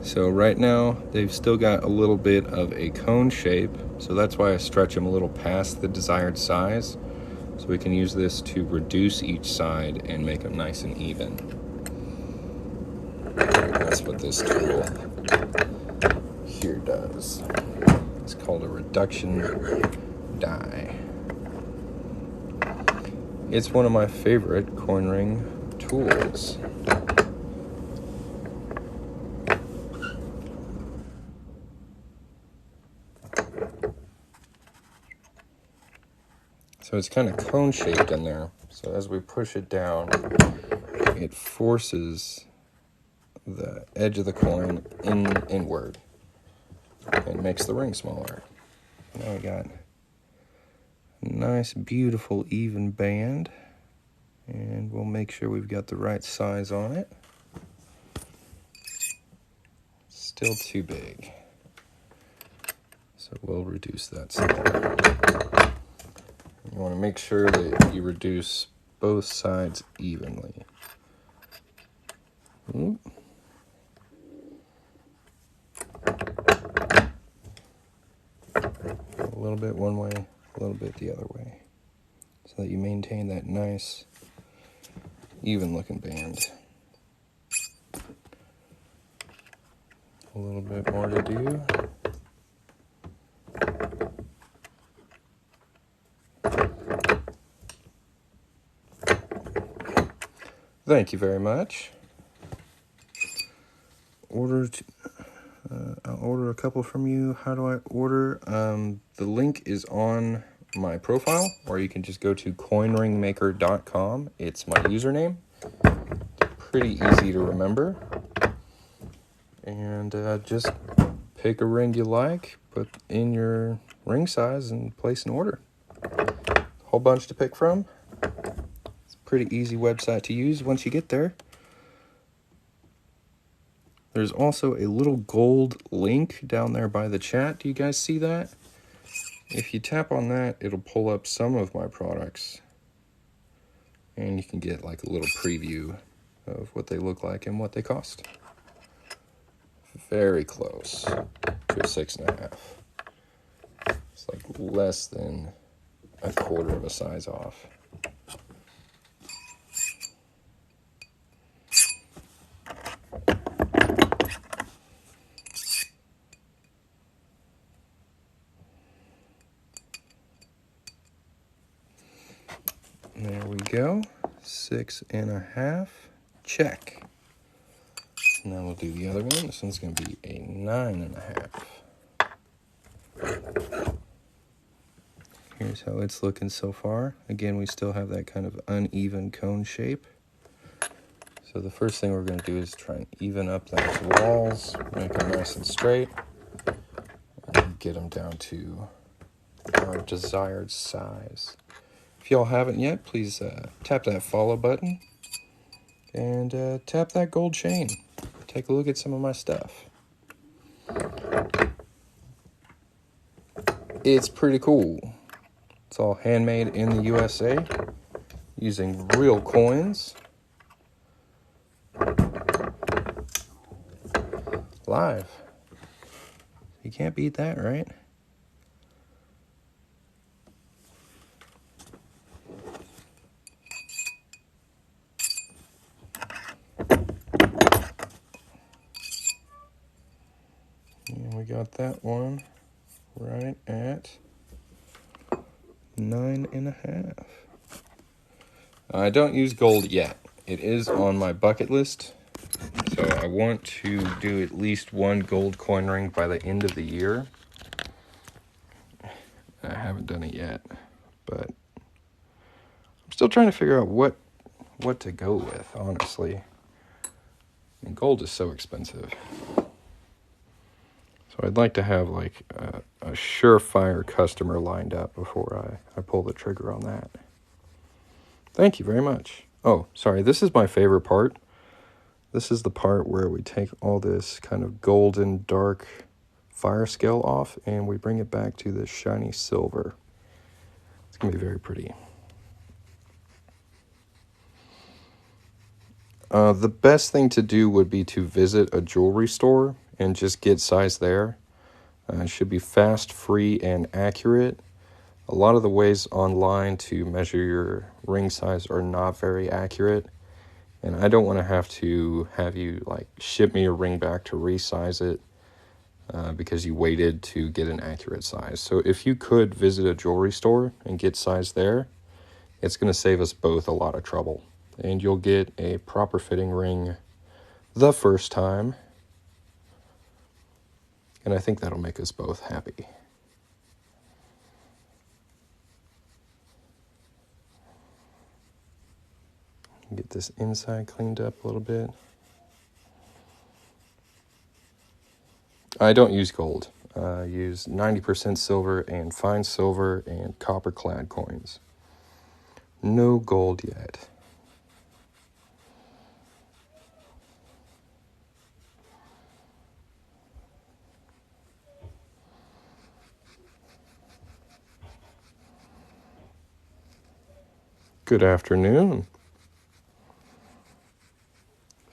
So right now, they've still got a little bit of a cone shape, so that's why I stretch them a little past the desired size, so we can use this to reduce each side and make them nice and even. That's what this tool here does. It's called a reduction die. It's one of my favorite coin ring tools. So it's kind of cone shaped in there. So as we push it down, it forces the edge of the coin inward and makes the ring smaller. Now we got a nice, beautiful, even band, and we'll make sure we've got the right size on it. Still too big, so we'll reduce that smaller. You want to make sure that you reduce both sides evenly. A little bit one way, a little bit the other way, so that you maintain that nice, even looking band. A little bit more to do. Thank you very much. I'll order a couple from you. How do I order? The link is on my profile, or you can just go to coinringmaker.com. It's my username. It's pretty easy to remember. And just pick a ring you like, put in your ring size, and place an order. A whole bunch to pick from. It's a pretty easy website to use once you get there. There's also a little gold link down there by the chat. Do you guys see that? If you tap on that, it'll pull up some of my products. And you can get like a little preview of what they look like and what they cost. Very close to a 6.5. It's like less than a quarter of a size off. There we go, 6.5, check. Now we'll do the other one. This one's going to be a 9.5. Here's how it's looking so far. Again, we still have that kind of uneven cone shape. So the first thing we're going to do is try and even up those walls, make them nice and straight, and get them down to our desired size. If y'all haven't yet, please tap that follow button and tap that gold chain. Take a look at some of my stuff. It's pretty cool. It's all handmade in the USA. using real coins. Live. You can't beat that, right? And we got that one right at 9.5. I don't use gold yet. It is on my bucket list. So I want to do at least one gold coin ring by the end of the year. I haven't done it yet, but I'm still trying to figure out what to go with, honestly. And gold is so expensive. So I'd like to have like a surefire customer lined up before I pull the trigger on that. Thank you very much. Oh, sorry, this is my favorite part. This is the part where we take all this kind of golden dark fire scale off and we bring it back to this shiny silver. It's going to be very pretty. The best thing to do would be to visit a jewelry store and just get size there. It should be fast, free, and accurate. A lot of the ways online to measure your ring size are not very accurate. And I don't want to have you like ship me your ring back to resize it because you waited to get an accurate size. So if you could visit a jewelry store and get size there, it's going to save us both a lot of trouble. And you'll get a proper fitting ring the first time. And I think that'll make us both happy. Get this inside cleaned up a little bit. I don't use gold. I use 90% silver and fine silver and copper clad coins. No gold yet. Good afternoon.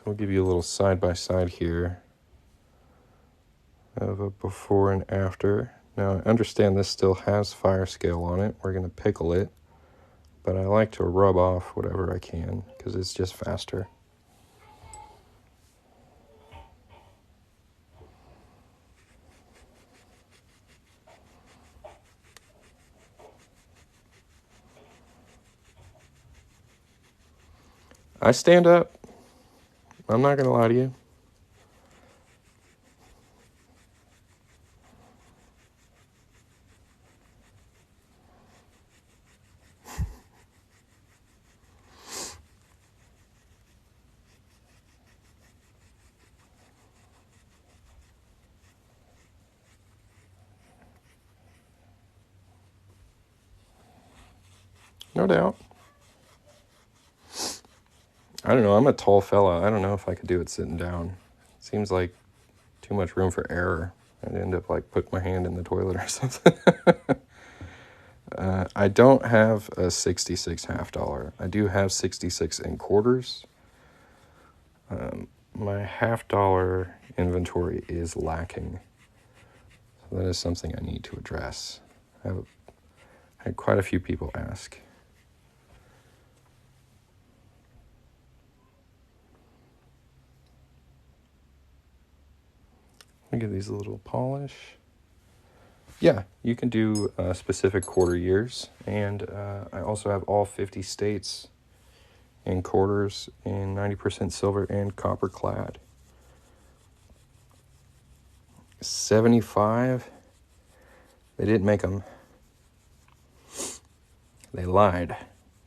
We'll give you a little side-by-side here of a before and after. Now, I understand this still has fire scale on it. We're going to pickle it, but I like to rub off whatever I can because it's just faster. I stand up. I'm not going to lie to you. No doubt. I don't know. I'm a tall fella. I don't know if I could do it sitting down. Seems like too much room for error. I'd end up like putting my hand in the toilet or something. I don't have a 66 half dollar. I do have 66 in quarters. My half dollar inventory is lacking. So that is something I need to address. I had quite a few people ask. Look at these little polish. Yeah, you can do specific quarter years, and I also have all 50 states in quarters in 90% silver and copper clad. 75, they didn't make them. They lied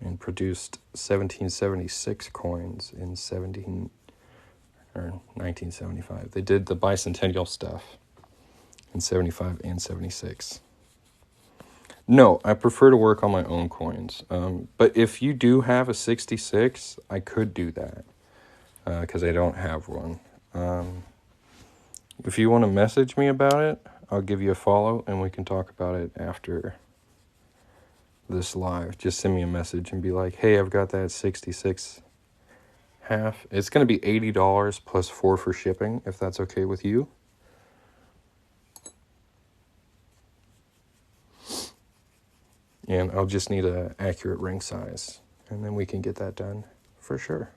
and produced 1776 coins in 1975. They did the bicentennial stuff in 75 and 76. No, I prefer to work on my own coins. But if you do have a 66, I could do that because I don't have one. If you want to message me about it, I'll give you a follow and we can talk about it after this live, just send me a message and be like, hey, I've got that 66 half. It's going to be $80 plus $4 for shipping, if that's okay with you. And I'll just need an accurate ring size, and then we can get that done for sure.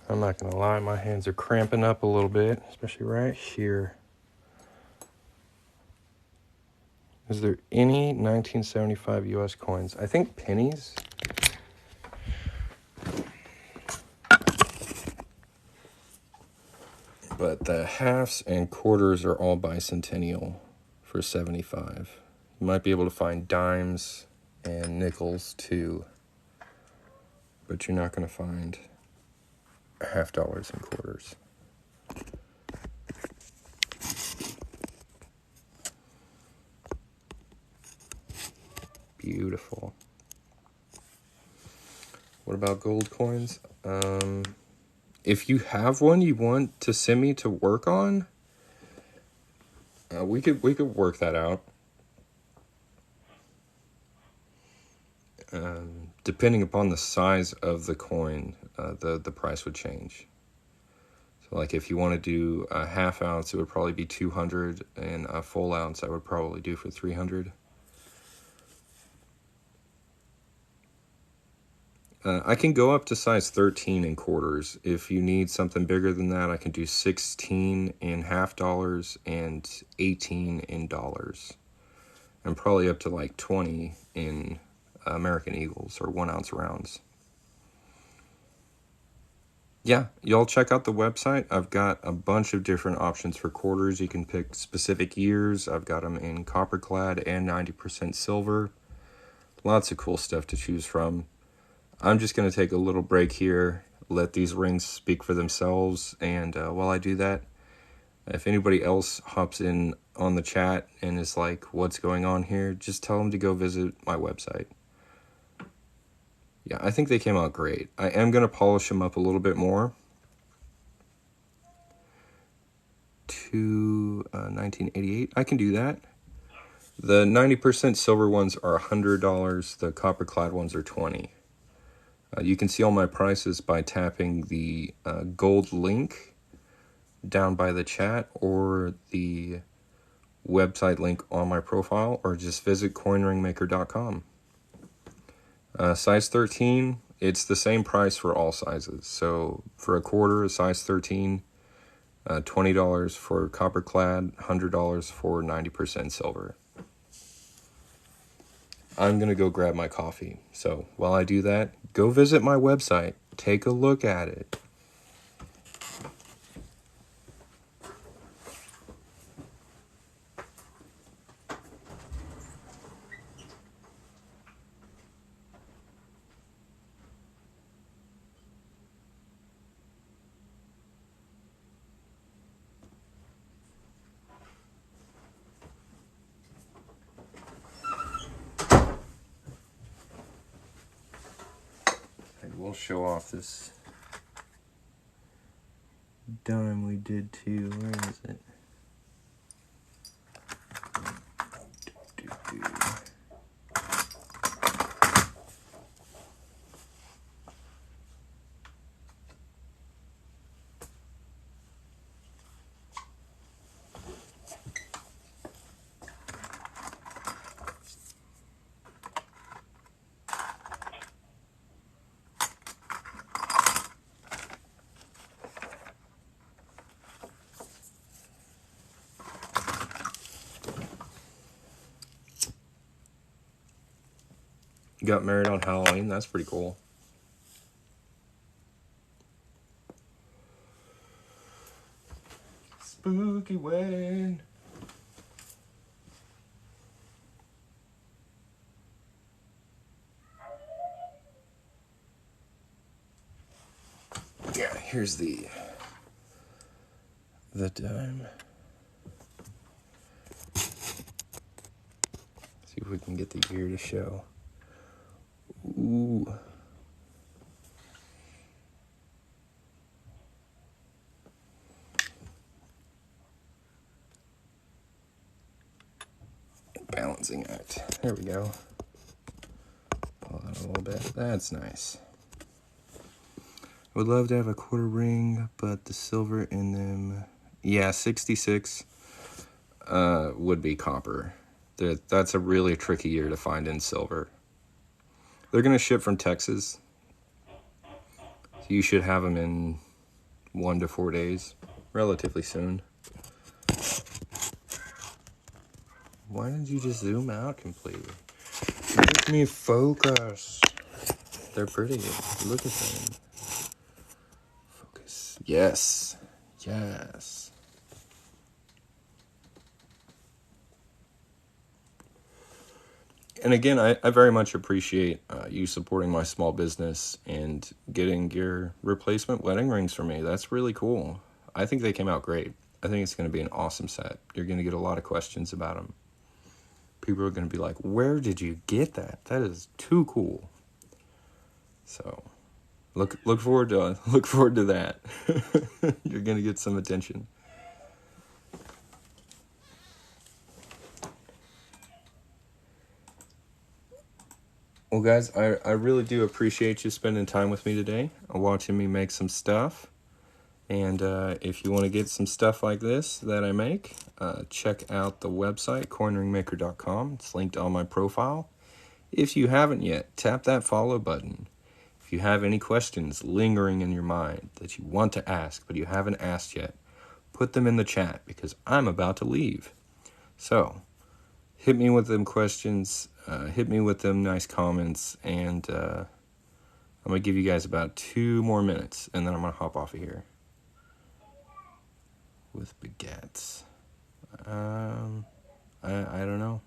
I'm not going to lie, my hands are cramping up a little bit, especially right here. Is there any 1975 US coins? I think pennies. But the halves and quarters are all bicentennial for 75. You might be able to find dimes and nickels too, but you're not going to find half dollars and quarters. Beautiful. What about gold coins? If you have one you want to send me to work on, we could work that out. Depending upon the size of the coin, the price would change. So like if you want to do a half ounce, it would probably be 200, and a full ounce I would probably do for 300. I can go up to size 13 in quarters. If you need something bigger than that, I can do 16 in half dollars and 18 in dollars. And probably up to like 20 in American Eagles or 1 ounce rounds. Yeah, y'all check out the website. I've got a bunch of different options for quarters. You can pick specific years. I've got them in copper clad and 90% silver. Lots of cool stuff to choose from. I'm just going to take a little break here, let these rings speak for themselves, and while I do that, if anybody else hops in on the chat and is like, what's going on here, just tell them to go visit my website. Yeah, I think they came out great. I am going to polish them up a little bit more to 1988. I can do that. The 90% silver ones are $100. The copper clad ones are $20. You can see all my prices by tapping the gold link down by the chat, or the website link on my profile, or just visit coinringmaker.com. Size 13, it's the same price for all sizes. So for a quarter, a size 13, $20 for copper clad, $100 for 90% silver. I'm going to go grab my coffee. So while I do that, go visit my website. Take a look at it. And we'll show off this dime we did too. Where is it? Got married on Halloween. That's pretty cool. Spooky wedding. Yeah, here's the dime. See if we can get the gear to show. Ooh. balancing act. There we go. Pull out a little bit. That's nice. I would love to have a quarter ring, but the silver in them... Yeah, 66 would be copper. That's a really tricky year to find in silver. They're going to ship from Texas. So you should have them in 1 to 4 days. Relatively soon. Why did you just zoom out completely? Make me focus. They're pretty. Look at them. Focus. Yes. Yes. And again, I very much appreciate you supporting my small business and getting your replacement wedding rings for me. That's really cool. I think they came out great. I think it's going to be an awesome set. You're going to get a lot of questions about them. People are going to be like, where did you get that? That is too cool. So look forward to that. You're going to get some attention. Well, guys, I really do appreciate you spending time with me today, watching me make some stuff. And if you want to get some stuff like this that I make, check out the website, coinringmaker.com. It's linked on my profile. If you haven't yet, tap that follow button. If you have any questions lingering in your mind that you want to ask but you haven't asked yet, put them in the chat because I'm about to leave. So, hit me with them questions, hit me with them nice comments, and I'm going to give you guys about 2 more minutes, and then I'm going to hop off of here. With baguettes. I don't know.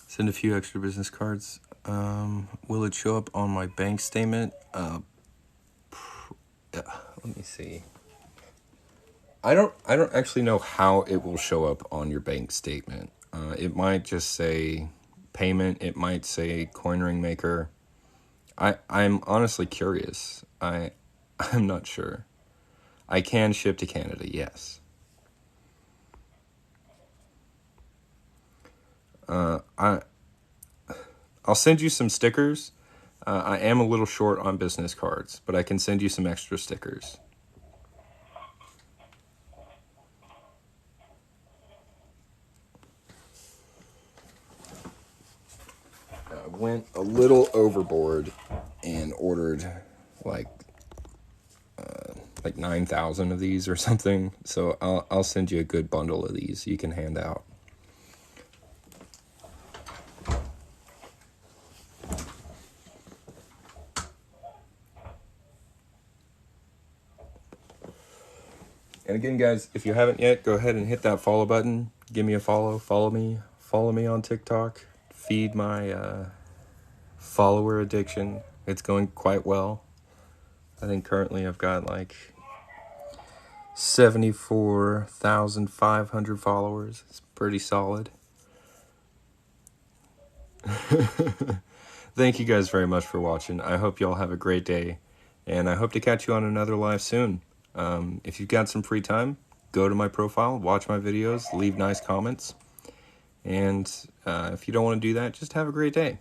Send a few extra business cards. Will it show up on my bank statement? Let me see. I don't actually know how it will show up on your bank statement. It might just say payment. It might say coin ring maker. I'm honestly curious. I'm not sure. I can ship to Canada, yes. I'll send you some stickers. I am a little short on business cards, but I can send you some extra stickers. I went a little overboard and ordered like 9,000 of these or something. So I'll send you a good bundle of these you can hand out. And again, guys, if you haven't yet, go ahead and hit that follow button. Give me a follow. Follow me on TikTok. Feed my follower addiction. It's going quite well. I think currently I've got like 74,500 followers. It's pretty solid. Thank you guys very much for watching. I hope y'all have a great day, and I hope to catch you on another live soon. If you've got some free time, go to my profile, watch my videos, leave nice comments. And if you don't want to do that, just have a great day.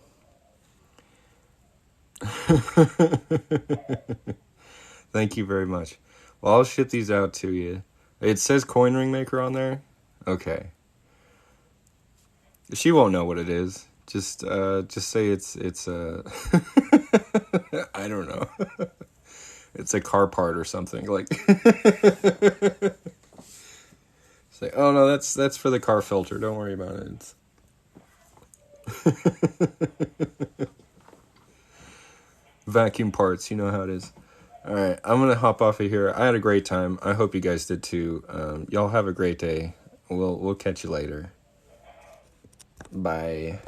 Thank you very much. Well, I'll ship these out to you. It says coin ring maker on there. Okay. She won't know what it is. Just say it's I don't know. It's a car part or something, like. Say, oh no, that's for the car filter. Don't worry about it. Vacuum parts, you know how it is. All right, I'm gonna hop off of here. I had a great time. I hope you guys did too. Y'all have a great day. We'll catch you later. Bye.